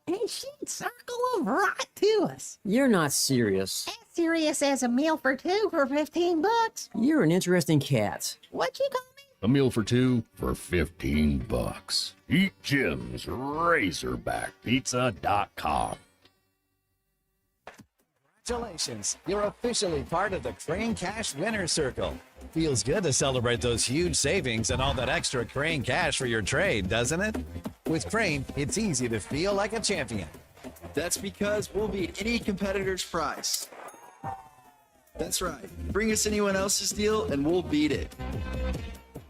And she'd circle them right to us. You're not serious. As serious as a meal for 2 for $15. You're an interesting cat. What you call me? A meal for 2 for $15. Eat Jim's RazorbackPizza.com. Congratulations, you're officially part of the Crane Cash Winner's Circle. Feels good to celebrate those huge savings and all that extra Crane cash for your trade, doesn't it? With Crane, it's easy to feel like a champion. That's because we'll beat any competitor's price. That's right. Bring us anyone else's deal and we'll beat it.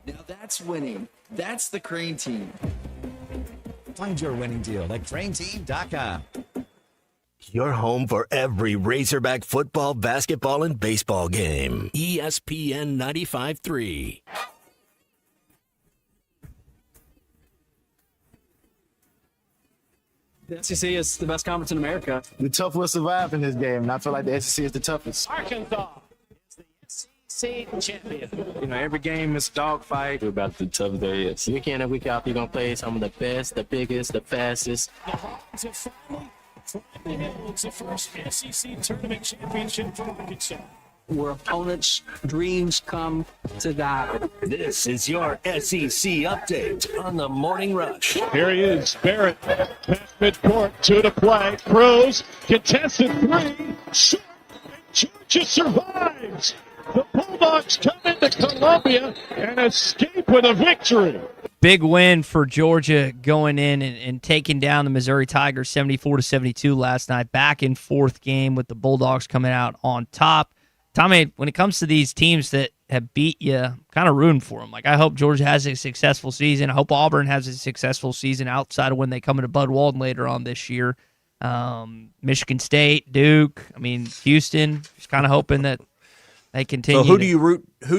Now that's winning. That's the Crane team. Find your winning deal at craneteam.com. Your home for every Razorback football, basketball, and baseball game. ESPN 95.3. The SEC is the best conference in America. The tough will survive in this game, and I feel like the SEC is the toughest. Arkansas is the SEC champion. You know, every game is a dogfight. We're about the tough there is. Week in and week out, you're going to play some of the best, the biggest, the fastest. The Hawks have finally climbed the hill. It's the first SEC tournament championship for Arkansas. Where opponents' dreams come to die. This is your SEC update on the Morning Rush. Here he is, Barrett, past midcourt, 2 to play, throws, contested 3, short, and Georgia survives. The Bulldogs come into Columbia and escape with a victory. Big win for Georgia going in and taking down the Missouri Tigers 74-72 last night. Back in fourth game with the Bulldogs coming out on top. Tommy, when it comes to these teams that have beat you, I'm kind of rooting for them. Like, I hope Georgia has a successful season. I hope Auburn has a successful season outside of when they come into Bud Walton later on this year. Michigan State, Duke, Houston. Just kind of hoping that they continue. So who do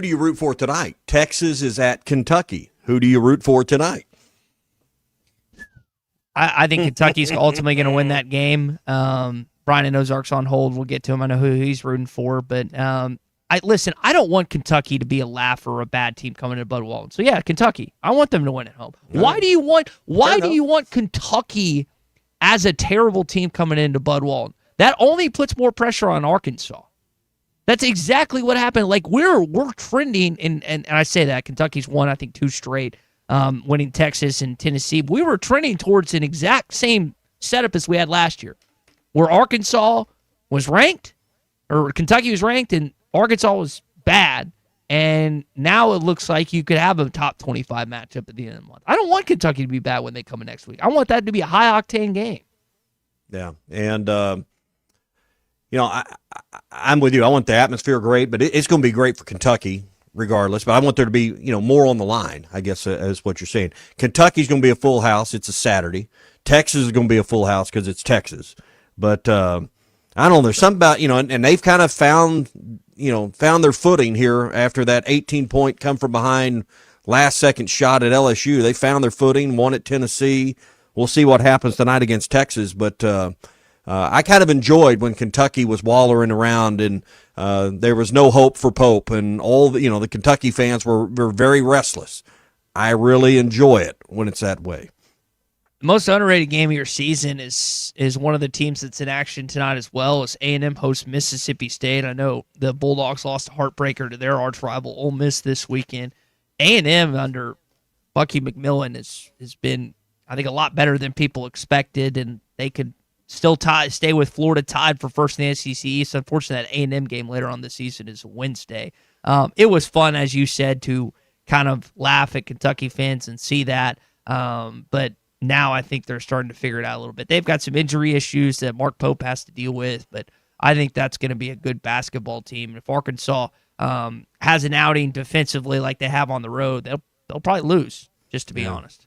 you root for tonight? Texas is at Kentucky. Who do you root for tonight? I think Kentucky's ultimately going to win that game. Brian and Ozark's on hold. We'll get to him. I know who he's rooting for, but I don't want Kentucky to be a laugh or a bad team coming to Bud Walton. So yeah, Kentucky. I want them to win at home. Why do you want Kentucky as a terrible team coming into Bud Walton? That only puts more pressure on Arkansas. That's exactly what happened. Like we're trending, and I say that Kentucky's won, I think, 2 straight, winning Texas and Tennessee. We were trending towards an exact same setup as we had last year, where Arkansas was ranked, or Kentucky was ranked, and Arkansas was bad. And now it looks like you could have a top 25 matchup at the end of the month. I don't want Kentucky to be bad when they come in next week. I want that to be a high-octane game. Yeah, and I'm with you. I want the atmosphere great, but it's going to be great for Kentucky regardless. But I want there to be more on the line, I guess, is what you're saying. Kentucky's going to be a full house. It's a Saturday. Texas is going to be a full house because it's Texas. But I don't know. There's something about and they've kind of found their footing here after that 18-point come from behind last-second shot at LSU. They found their footing, won at Tennessee. We'll see what happens tonight against Texas. But I kind of enjoyed when Kentucky was wallowing around and there was no hope for Pope, and all the Kentucky fans were very restless. I really enjoy it when it's that way. The most underrated game of your season is one of the teams that's in action tonight as well. As A&M hosts Mississippi State. I know the Bulldogs lost a heartbreaker to their arch rival Ole Miss this weekend. A&M under Bucky McMillan has been, I think, a lot better than people expected, and they could still stay with Florida tied for first in the SEC East. Unfortunately, that A&M game later on this season is Wednesday. It was fun, as you said, to kind of laugh at Kentucky fans and see that, but now I think they're starting to figure it out a little bit. They've got some injury issues that Mark Pope has to deal with, but I think that's going to be a good basketball team. And if Arkansas has an outing defensively like they have on the road, they'll probably lose, just to be honest.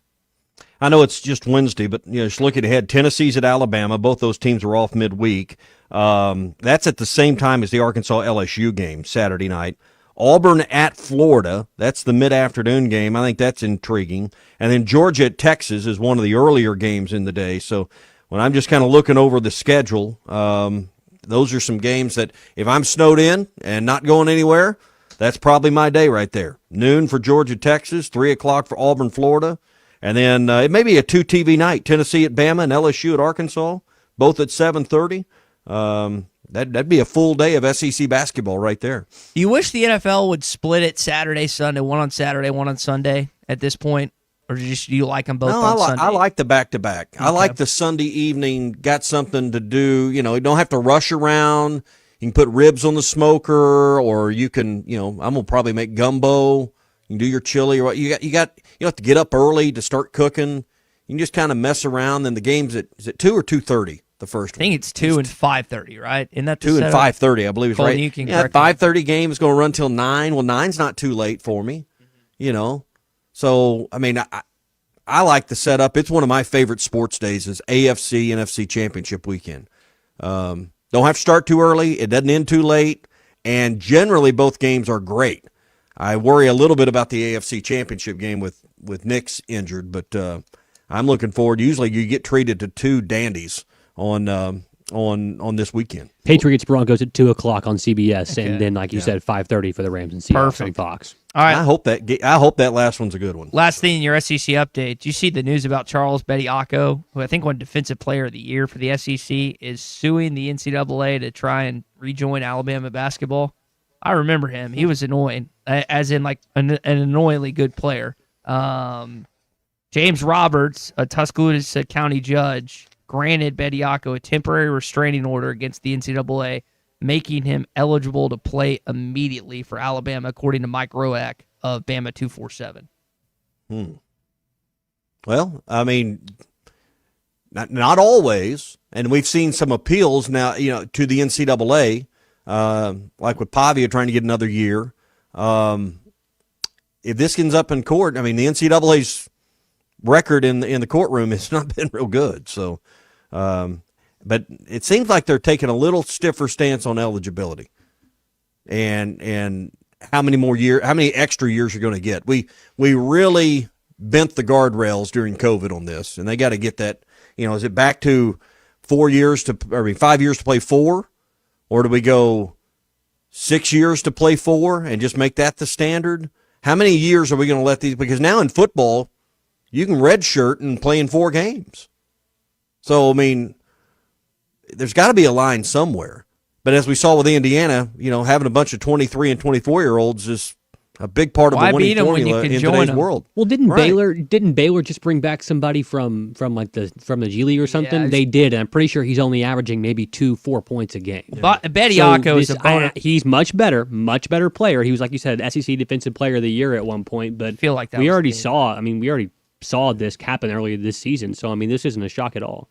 I know it's just Wednesday, but just looking ahead, Tennessee's at Alabama. Both those teams are off midweek. That's at the same time as the Arkansas LSU game Saturday night. Auburn at Florida. That's the mid-afternoon game. I think that's intriguing. And then Georgia at Texas is one of the earlier games in the day. So when I'm just kind of looking over the schedule, those are some games that if I'm snowed in and not going anywhere, that's probably my day right there. Noon for Georgia, Texas, 3 o'clock for Auburn, Florida. And then it may be a 2 TV night, Tennessee at Bama and LSU at Arkansas, both at 7:30. That'd be a full day of SEC basketball right there. You wish the NFL would split it Saturday, Sunday, one on Saturday, one on Sunday at this point? Or do you like them both on Sunday? I like the back-to-back. Okay. I like the Sunday evening, got something to do. You don't have to rush around. You can put ribs on the smoker, or you can, I'm going to probably make gumbo. You can do your chili or what. You don't have to get up early to start cooking. You can just kind of mess around. Then the game's is it 2 or 2:30? The first one. I think it's 2 and 5:30, right? Isn't that the 2 and 5:30? I believe it's right. You can 5:30 game is going to run till 9. Well, 9's not too late for me, So I mean, I like the setup. It's one of my favorite sports days. Is AFC NFC Championship weekend. Don't have to start too early. It doesn't end too late, and generally both games are great. I worry a little bit about the AFC Championship game with Nick's injured, but I'm looking forward. Usually you get treated to 2 dandies on this weekend. Patriots Broncos at 2 o'clock on CBS, and then like you said, 5:30 for the Rams and Seahawks on Fox. All right. I hope that last one's a good one. Last thing in your SEC update, do you see the news about Charles Bediako, who I think won Defensive Player of the Year for the SEC, is suing the NCAA to try and rejoin Alabama basketball? I remember him. He was annoying, as in like an annoyingly good player. James Roberts, a Tuscaloosa County judge, granted Bediako a temporary restraining order against the NCAA, making him eligible to play immediately for Alabama, according to Mike Roack of Bama 247. Well, I mean, not always, and we've seen some appeals now, to the NCAA, like with Pavia trying to get another year. If this ends up in court, I mean, the NCAA's record in the courtroom has not been real good. So, but it seems like they're taking a little stiffer stance on eligibility, and how many extra years you're going to get. We really bent the guardrails during COVID on this, and they got to get that. Is it back to 5 years to play 4, or do we go 6 years to play 4 and just make that the standard? How many years are we going to let these? Because now in football, you can redshirt and play in 4 games. So, I mean, there's got to be a line somewhere. But as we saw with Indiana, having a bunch of 23 and 24-year-olds is a big part of the winning formula in today's world. Well, didn't Baylor just bring back somebody from the G League or something? Yeah, they did, and I'm pretty sure he's only averaging maybe 2-4 points a game. But Bediako is a bonus. He's much better player. He was, like you said, SEC Defensive Player of the Year at one point. But I feel like that we already saw this happen earlier this season. So I mean, this isn't a shock at all.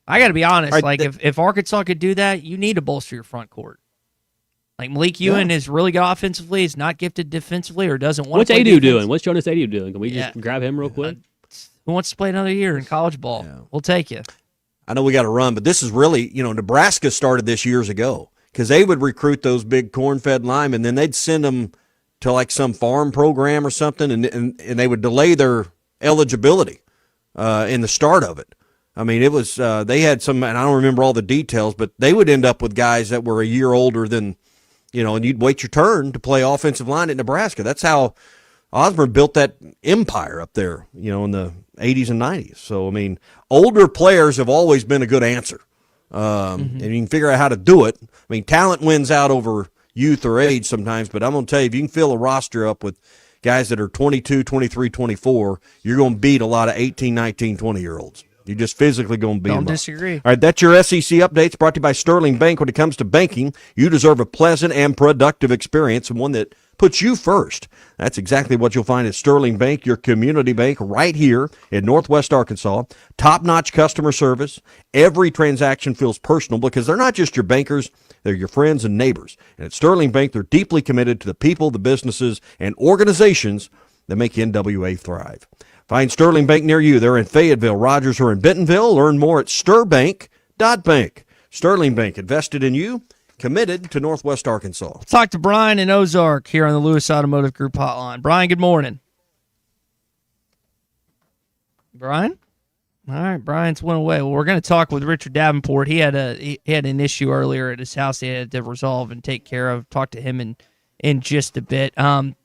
I got to be honest. If Arkansas could do that, you need to bolster your front court. Like Malik Ewan is really good offensively, is not gifted defensively, or doesn't want to play defense. What's Adu doing? What's Jonas Adu doing? Can we just grab him real quick? Who wants to play another year in college ball? Yeah. We'll take you. I know we got to run, but this is really, Nebraska started this years ago because they would recruit those big corn-fed linemen, then they'd send them to like some farm program or something, and they would delay their eligibility in the start of it. I mean, it was they had some, and I don't remember all the details, but they would end up with guys that were a year older than, and you'd wait your turn to play offensive line at Nebraska. That's how Osborne built that empire up there, in the 80s and 90s. So, I mean, older players have always been a good answer. And you can figure out how to do it. I mean, talent wins out over youth or age sometimes, but I'm going to tell you, if you can fill a roster up with guys that are 22, 23, 24, you're going to beat a lot of 18, 19, 20-year-olds. You're just physically going to beat them up. Don't disagree. All right, that's your SEC updates brought to you by Sterling Bank. When it comes to banking, you deserve a pleasant and productive experience, and one that puts you first. That's exactly what you'll find at Sterling Bank, your community bank right here in Northwest Arkansas. Top-notch customer service. Every transaction feels personal because they're not just your bankers, they're your friends and neighbors. And at Sterling Bank, they're deeply committed to the people, the businesses, and organizations that make NWA thrive. Find Sterling Bank near you. They're in Fayetteville, Rogers, or in Bentonville. Learn more at stirbank.bank. Sterling Bank, invested in you, committed to Northwest Arkansas. Let's talk to Brian in Ozark here on the Lewis Automotive Group hotline. Brian, good morning. Brian? All right, Brian's went away. Well, we're going to talk with Richard Davenport. He had an issue earlier at his house he had to resolve and take care of. Talk to him in just a bit.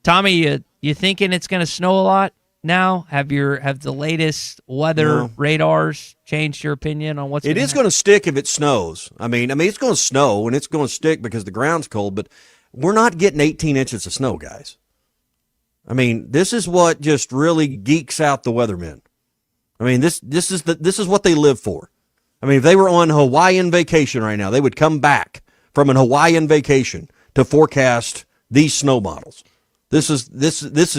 Tommy, you thinking it's going to snow a lot now? Have the latest weather radars changed your opinion on what's? It is going to stick if it snows. I mean, it's going to snow and it's going to stick because the ground's cold. But we're not getting 18 inches of snow, guys. I mean, this is what just really geeks out the weathermen. I mean, this is what they live for. I mean, if they were on Hawaiian vacation right now, they would come back from an Hawaiian vacation to forecast these snow models. This is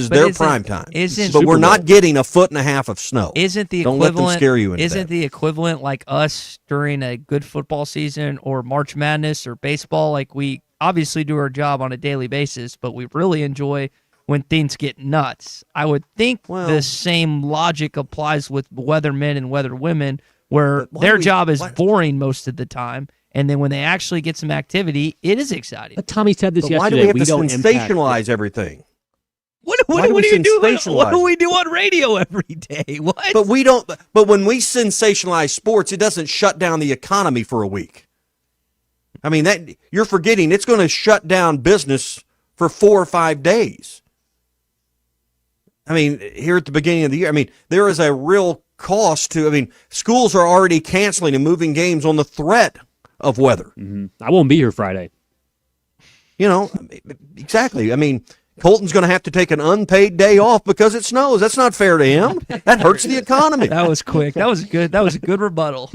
their prime time. But we're not getting 1.5 feet of snow. Isn't the Don't equivalent? let them scare you into Isn't that. the equivalent like us during a good football season or March Madness or baseball? Like, we obviously do our job on a daily basis, but we really enjoy when things get nuts. I would think the same logic applies with weathermen and weatherwomen, where their job is boring most of the time, and then when they actually get some activity, it is exciting. But Tommy said this yesterday. Why do we have to don't sensationalize everything? What do you do? What do we do on radio every day? What? But we don't. But when we sensationalize sports, it doesn't shut down the economy for a week. I mean, that you're forgetting it's going to shut down business for 4 or 5 days. I mean, here at the beginning of the year, I mean, there is a real cost to, I mean, schools are already canceling and moving games on the threat of weather. Mm-hmm. I won't be here Friday. You know, exactly. I mean, Colton's going to have to take an unpaid day off because it snows. That's not fair to him. That hurts the economy. That was quick. That was good. That was a good rebuttal.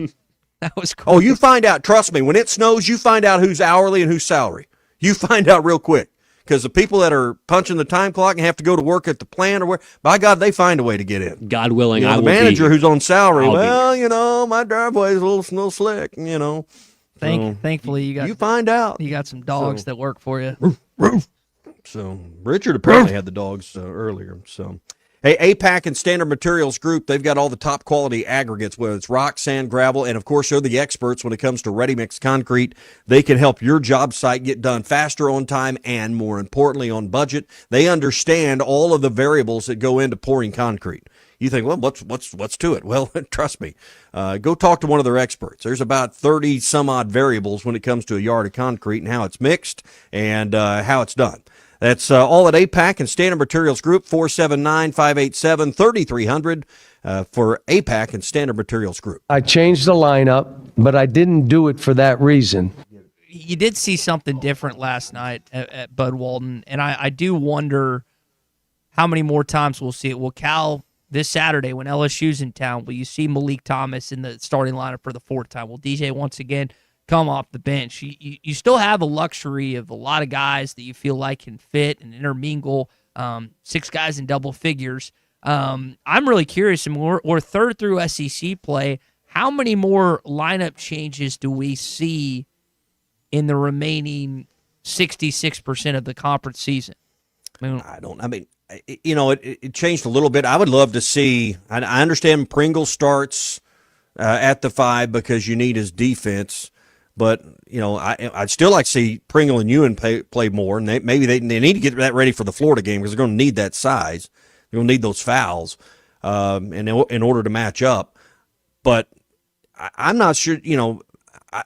That was quick. Oh, you find out, trust me, when it snows, you find out who's hourly and who's salary. You find out real quick. Because the people that are punching the time clock and have to go to work at the plant or where, by God, they find a way to get in. God willing, the manager who's on salary, my driveway is a little slick, Thankfully, you find out. You got some dogs that work for you. So Richard apparently had the dogs earlier. So, hey, APAC and Standard Materials Group, they've got all the top quality aggregates, whether it's rock, sand, gravel, and of course they're the experts when it comes to ready-mix concrete. They can help your job site get done faster, on time, and more importantly on budget. They understand all of the variables that go into pouring concrete. You think, well, what's to it? Well, trust me. Go talk to one of their experts. There's about 30 some odd variables when it comes to a yard of concrete and how it's mixed and how it's done. That's all at APAC and Standard Materials Group, 479-587-3300 for APAC and Standard Materials Group. I changed the lineup, but I didn't do it for that reason. You did see something different last night at Bud Walton, and I do wonder how many more times we'll see it. Will Cal, this Saturday when LSU's in town, will you see Malik Thomas in the starting lineup for the 4th time? Will DJ once again come off the bench? You still have a luxury of a lot of guys that you feel like can fit and intermingle, 6 guys in double figures. I'm really curious, and we're 3rd through SEC play. How many more lineup changes do we see in the remaining 66% of the conference season? It changed a little bit. I would love to see, I understand Pringle starts at the 5 because you need his defense. But, I'd still like to see Pringle and Ewan play more, and maybe they need to get that ready for the Florida game because they're going to need that size. They're going to need those fouls in order to match up. But I'm not sure,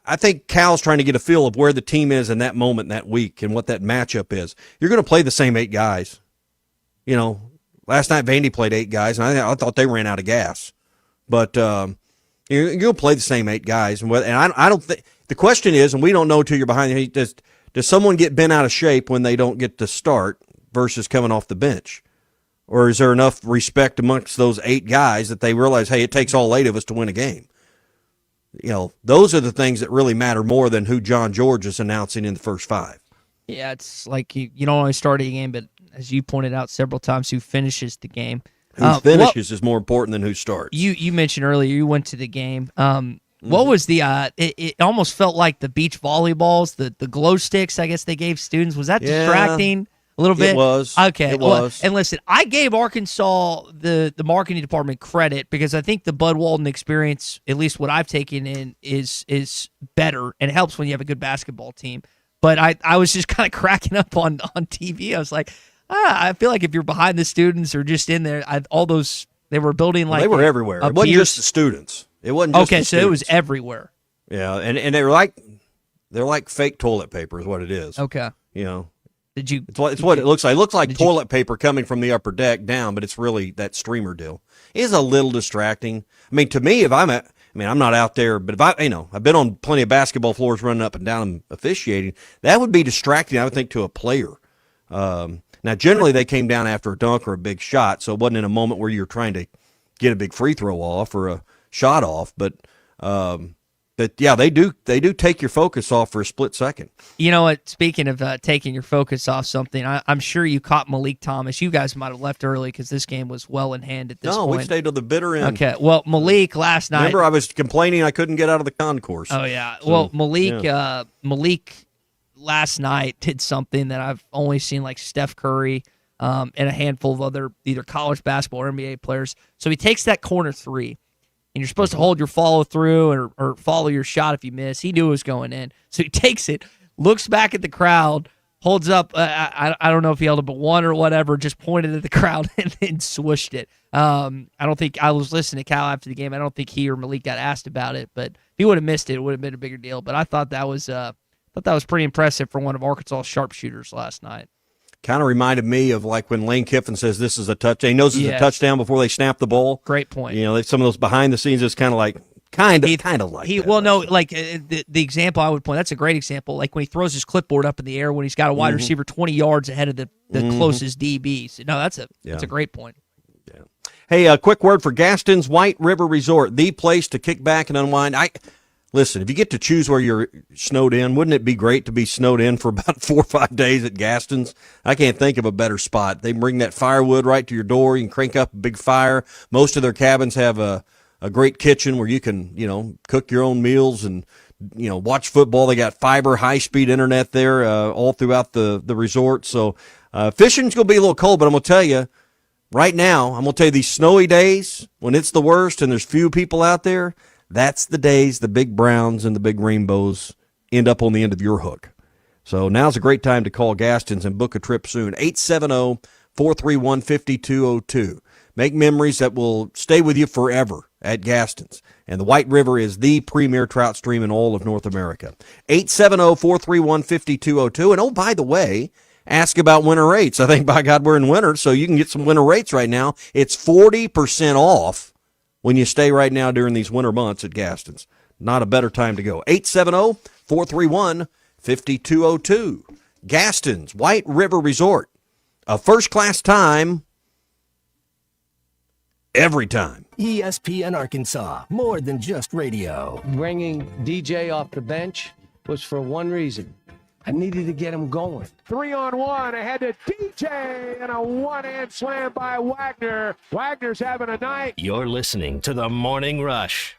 I think Cal's trying to get a feel of where the team is in that moment, that week, and what that matchup is. You're going to play the same 8 guys. Last night Vandy played 8 guys, and I thought they ran out of gas. But you're going to play the same 8 guys. And I don't think – the question is, and we don't know till you're behind the does someone get bent out of shape when they don't get to start versus coming off the bench? Or is there enough respect amongst those 8 guys that they realize, hey, it takes all 8 of us to win a game? Those are the things that really matter more than who John George is announcing in the first 5. Yeah, it's like you don't only start a game, but as you pointed out several times, who finishes the game. Who finishes is more important than who starts. You mentioned earlier you went to the game. What was the it almost felt like the beach volleyballs, the glow sticks, I guess they gave students. Was that distracting? A little bit? It was. Okay. It was. And listen, I gave Arkansas the marketing department credit because I think the Bud Walton experience, at least what I've taken in, is better, and it helps when you have a good basketball team. But I was just kind of cracking up on TV. I was like, I feel like if you're behind the students or just in there, all those, they were building like. They were everywhere. It wasn't just the students. It wasn't just the students. It was everywhere. Yeah, and they're like fake toilet paper is what it is. Okay. You know. Did you? It's what it looks like. It looks like toilet paper coming from the upper deck down, but it's really that streamer deal. It is a little distracting. I mean, to me, I'm not out there, but I've been on plenty of basketball floors running up and down and officiating. That would be distracting, I would think, to a player. Now, generally, they came down after a dunk or a big shot, so it wasn't in a moment where you're trying to get a big free throw off or a shot off, but yeah, they do take your focus off for a split second. You know what? Speaking of taking your focus off something, I'm sure you caught Malik Thomas. You guys might have left early because this game was well in hand at this point. No, we stayed till the bitter end. Okay. Well, Malik last night. Remember, I was complaining I couldn't get out of the concourse. Oh yeah. So, well, Malik last night did something that I've only seen like Steph Curry and a handful of other either college basketball or NBA players. So he takes that corner three. And you're supposed to hold your follow through or follow your shot if you miss. He knew it was going in. So he takes it, looks back at the crowd, holds up. I don't know if he held up a one or whatever, just pointed at the crowd and then swooshed it. I don't think I was listening to Cal after the game. I don't think he or Malik got asked about it, but if he would have missed it, it would have been a bigger deal. But I thought that was pretty impressive for one of Arkansas' sharpshooters last night. Kind of reminded me of like when Lane Kiffin says this is a touchdown. He knows it's a touchdown before they snap the ball. Great point. You know, some of those behind the scenes is kind of like that. Well, no, like the example I would point. That's a great example. Like when he throws his clipboard up in the air when he's got a wide receiver 20 yards ahead of the closest DBs. No, that's a great point. Yeah. Hey, a quick word for Gaston's White River Resort, the place to kick back and unwind. Listen, if you get to choose where you're snowed in, wouldn't it be great to be snowed in for about 4 or 5 days at Gaston's? I can't think of a better spot. They bring that firewood right to your door. You can crank up a big fire. Most of their cabins have a great kitchen where you can, cook your own meals and, watch football. They got fiber, high-speed internet there all throughout the resort. So fishing's going to be a little cold, but I'm going to tell you, right now, I'm going to tell you these snowy days, when it's the worst and there's few people out there, that's the days the big browns and the big rainbows end up on the end of your hook. So now's a great time to call Gaston's and book a trip soon. 870-431-5202. Make memories that will stay with you forever at Gaston's. And the White River is the premier trout stream in all of North America. 870-431-5202. And oh, by the way, ask about winter rates. I think, by God, we're in winter, so you can get some winter rates right now. It's 40% off when you stay right now during these winter months at Gaston's. Not a better time to go. 870-431-5202. Gaston's White River Resort. A first-class time every time. ESPN Arkansas, more than just radio. Bringing DJ off the bench was for one reason. I needed to get him going. 3-on-1 ahead to DJ and a one-hand slam by Wagner. Wagner's having a night. You're listening to The Morning Rush.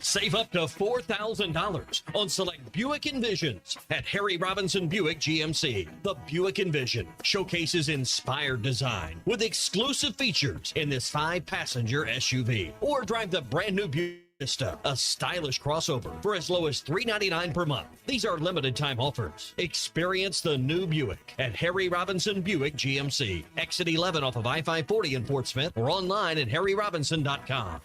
Save up to $4,000 on select Buick Envisions at Harry Robinson Buick GMC. The Buick Envision showcases inspired design with exclusive features in this 5-passenger SUV. Or drive the brand new Buick Vista, a stylish crossover for as low as $399 per month. These are limited time offers. Experience the new Buick at Harry Robinson Buick GMC. Exit 11 off of I-540 in Fort Smith or online at harryrobinson.com.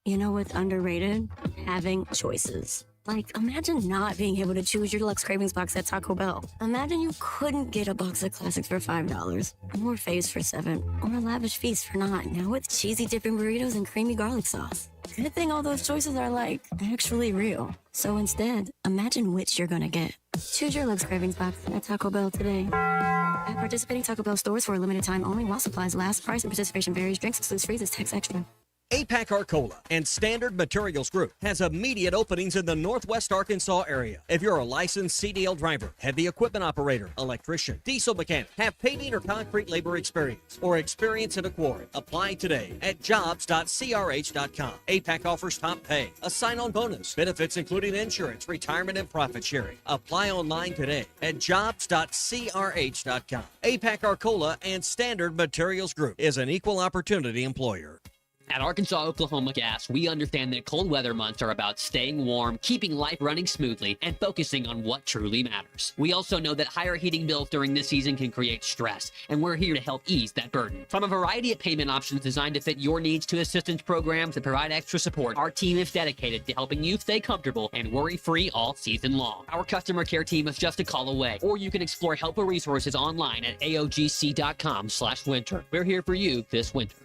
You know what's underrated? Having choices. Like, imagine not being able to choose your deluxe cravings box at Taco Bell. Imagine you couldn't get a box of classics for $5, or Faves for $7, or a lavish feast for $9. Now with cheesy dipping burritos and creamy garlic sauce. Good thing all those choices are, like, actually real. So instead, imagine which you're gonna get. Choose your deluxe cravings box at Taco Bell today. At participating Taco Bell stores for a limited time only while supplies last. Price and participation varies. Drinks excludes freezes. Tax extra. APAC Arcola and Standard Materials Group has immediate openings in the Northwest Arkansas area. If you're a licensed CDL driver, heavy equipment operator, electrician, diesel mechanic, have paving or concrete labor experience, or experience in a quarry, apply today at jobs.crh.com. APAC offers top pay, a sign-on bonus, benefits including insurance, retirement, and profit sharing. Apply online today at jobs.crh.com. APAC Arcola and Standard Materials Group is an equal opportunity employer. At Arkansas Oklahoma Gas, we understand that cold weather months are about staying warm, keeping life running smoothly, and focusing on what truly matters. We also know that higher heating bills during this season can create stress, and we're here to help ease that burden. From a variety of payment options designed to fit your needs to assistance programs that provide extra support, our team is dedicated to helping you stay comfortable and worry-free all season long. Our customer care team is just a call away, or you can explore helpful resources online at aogc.com/winter. We're here for you this winter.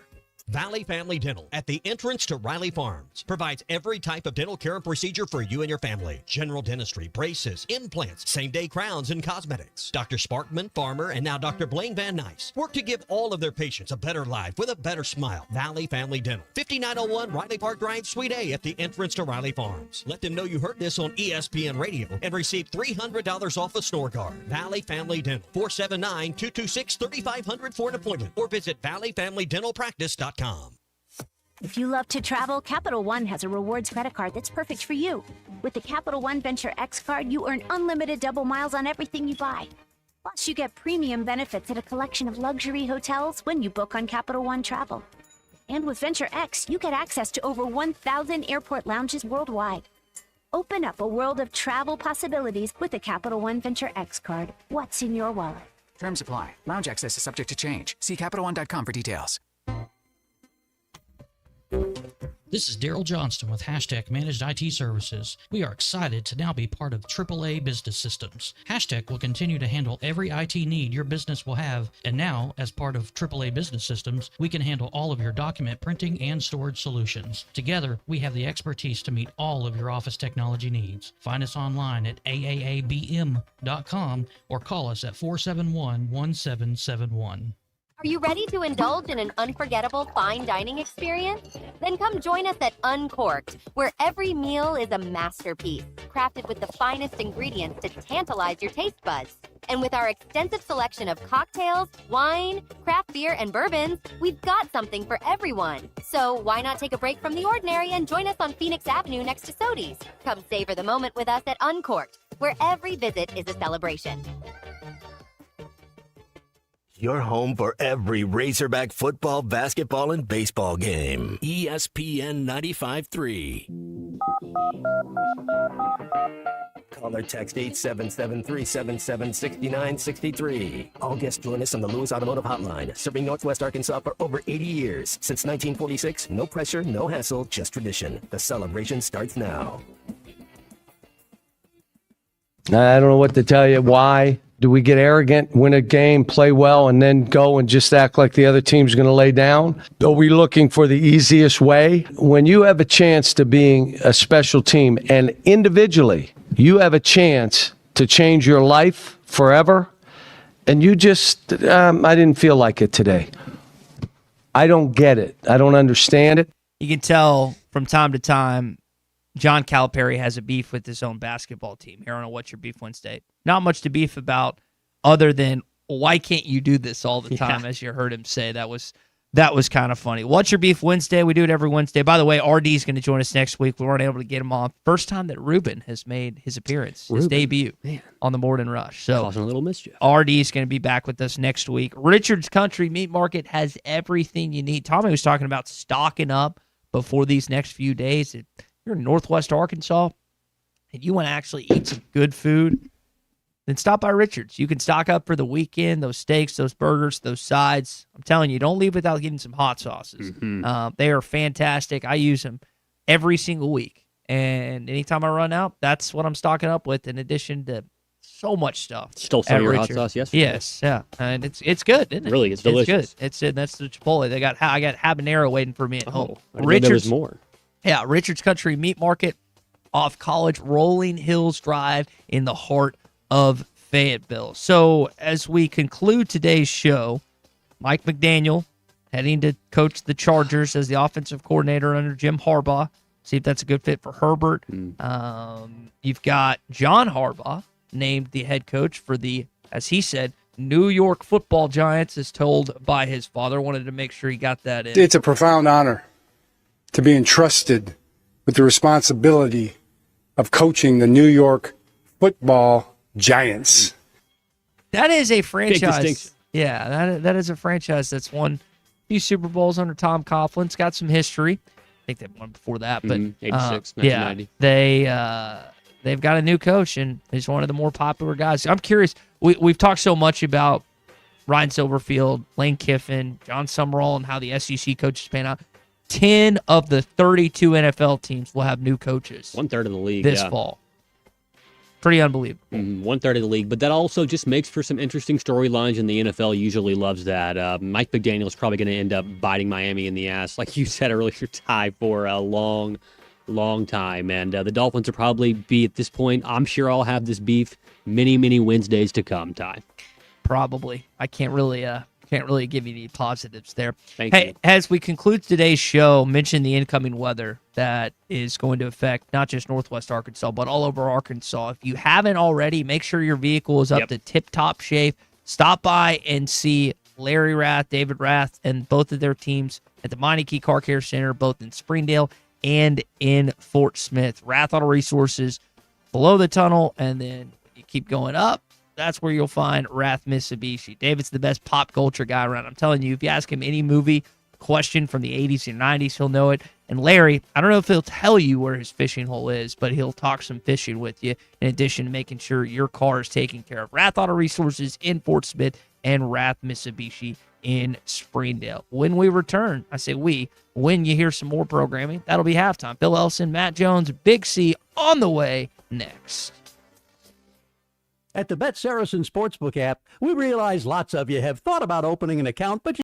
Valley Family Dental at the entrance to Riley Farms provides every type of dental care and procedure for you and your family. General dentistry, braces, implants, same-day crowns, and cosmetics. Dr. Sparkman, Farmer, and now Dr. Blaine Van Nice work to give all of their patients a better life with a better smile. Valley Family Dental, 5901 Riley Park Drive, Suite A at the entrance to Riley Farms. Let them know you heard this on ESPN Radio and receive $300 off a snore guard. Valley Family Dental, 479-226-3500 for an appointment, or visit valleyfamilydentalpractice.com. If you love to travel, Capital One has a rewards credit card that's perfect for you. With the Capital One Venture X card, you earn unlimited double miles on everything you buy. Plus, you get premium benefits at a collection of luxury hotels when you book on Capital One Travel. And with Venture X, you get access to over 1,000 airport lounges worldwide. Open up a world of travel possibilities with the Capital One Venture X card. What's in your wallet? Terms apply. Lounge access is subject to change. See CapitalOne.com for details. This is Daryl Johnston with Hashtag Managed IT Services. We are excited to now be part of AAA Business Systems. Hashtag will continue to handle every IT need your business will have, and now, as part of AAA Business Systems, we can handle all of your document printing and storage solutions. Together, we have the expertise to meet all of your office technology needs. Find us online at aaabm.com or call us at 471-1771. Are you ready to indulge in an unforgettable fine dining experience? Then come join us at Uncorked, where every meal is a masterpiece, crafted with the finest ingredients to tantalize your taste buds. And with our extensive selection of cocktails, wine, craft beer, and bourbons, we've got something for everyone. So why not take a break from the ordinary and join us on Phoenix Avenue next to Sodi's? Come savor the moment with us at Uncorked, where every visit is a celebration. Your home for every Razorback football, basketball, and baseball game. ESPN 95.3. Call or text 877-377-6963. All guests join us on the Lewis Automotive Hotline, serving Northwest Arkansas for over 80 years. Since 1946, no pressure, no hassle, just tradition. The celebration starts now. I don't know what to tell you. Why do we get arrogant, win a game, play well, and then go and just act like the other team's going to lay down? Are we looking for the easiest way? When you have a chance to being a special team and individually, you have a chance to change your life forever, and you just, I didn't feel like it today. I don't get it. I don't understand it. You can tell from time to time John Calipari has a beef with his own basketball team here on What's Your Beef Wednesday. Not much to beef about other than, why can't you do this all the time, as you heard him say. That was kind of funny. What's Your Beef Wednesday? We do it every Wednesday. By the way, RD is going to join us next week. We weren't able to get him on. First time that Ruben has made his appearance, his debut on the Morning Rush. So causing a little mischief. RD is going to be back with us next week. Richard's Country Meat Market has everything you need. Tommy was talking about stocking up before these next few days. You're in Northwest Arkansas and you want to actually eat some good food, then stop by Richard's. You can stock up for the weekend, those steaks, those burgers, those sides. I'm telling you, don't leave without getting some hot sauces. Mm-hmm. They are fantastic. I use them every single week. And anytime I run out, that's what I'm stocking up with, in addition to so much stuff. Stole some of your hot sauce yesterday. Yes, yeah. And it's good, isn't it? Really, it's delicious. It's good. That's the Chipotle. I got habanero waiting for me at home. I didn't know there was more. Yeah, Richard's Country Meat Market off College, Rolling Hills Drive in the heart of Fayetteville. So as we conclude today's show, Mike McDaniel heading to coach the Chargers as the offensive coordinator under Jim Harbaugh. See if that's a good fit for Herbert. You've got John Harbaugh named the head coach for the, as he said, New York Football Giants, as told by his father. Wanted to make sure he got that in. It's a profound honor to be entrusted with the responsibility of coaching the New York Football Giants. That is a franchise. Big distinction. Yeah, that is a franchise that's won a few Super Bowls under Tom Coughlin. It's got some history. I think they won before that, but 86, 1990. They've got a new coach, and he's one of the more popular guys. I'm curious. We've talked so much about Ryan Silverfield, Lane Kiffin, John Summerall, and how the SEC coaches pan out. 10 of the 32 NFL teams will have new coaches. 1/3 of the league this fall. Pretty unbelievable. 1/3 of the league, but that also just makes for some interesting storylines, and the NFL usually loves that. Mike McDaniel is probably going to end up biting Miami in the ass, like you said earlier, Ty, for a long time. And the Dolphins will probably be, at this point, I'm sure I'll have this beef many Wednesdays to come, Ty. Probably. I can't really give you any positives there. Thank you. As we conclude today's show, mention the incoming weather that is going to affect not just Northwest Arkansas, but all over Arkansas. If you haven't already, make sure your vehicle is up to tip-top shape. Stop by and see Larry Rath, David Rath, and both of their teams at the Meineke Car Care Center, both in Springdale and in Fort Smith. Rath Auto Resources below the tunnel, and then you keep going up. That's where you'll find Rath Mitsubishi. David's the best pop culture guy around. I'm telling you, if you ask him any movie question from the 80s and 90s, he'll know it. And Larry, I don't know if he'll tell you where his fishing hole is, but he'll talk some fishing with you in addition to making sure your car is taken care of. Rath Auto Resources in Fort Smith and Rath Mitsubishi in Springdale. When we return, I say when you hear some more programming, that'll be halftime. Bill Elson, Matt Jones, Big C on the way next. At the Bet Saracen Sportsbook app, we realize lots of you have thought about opening an account, but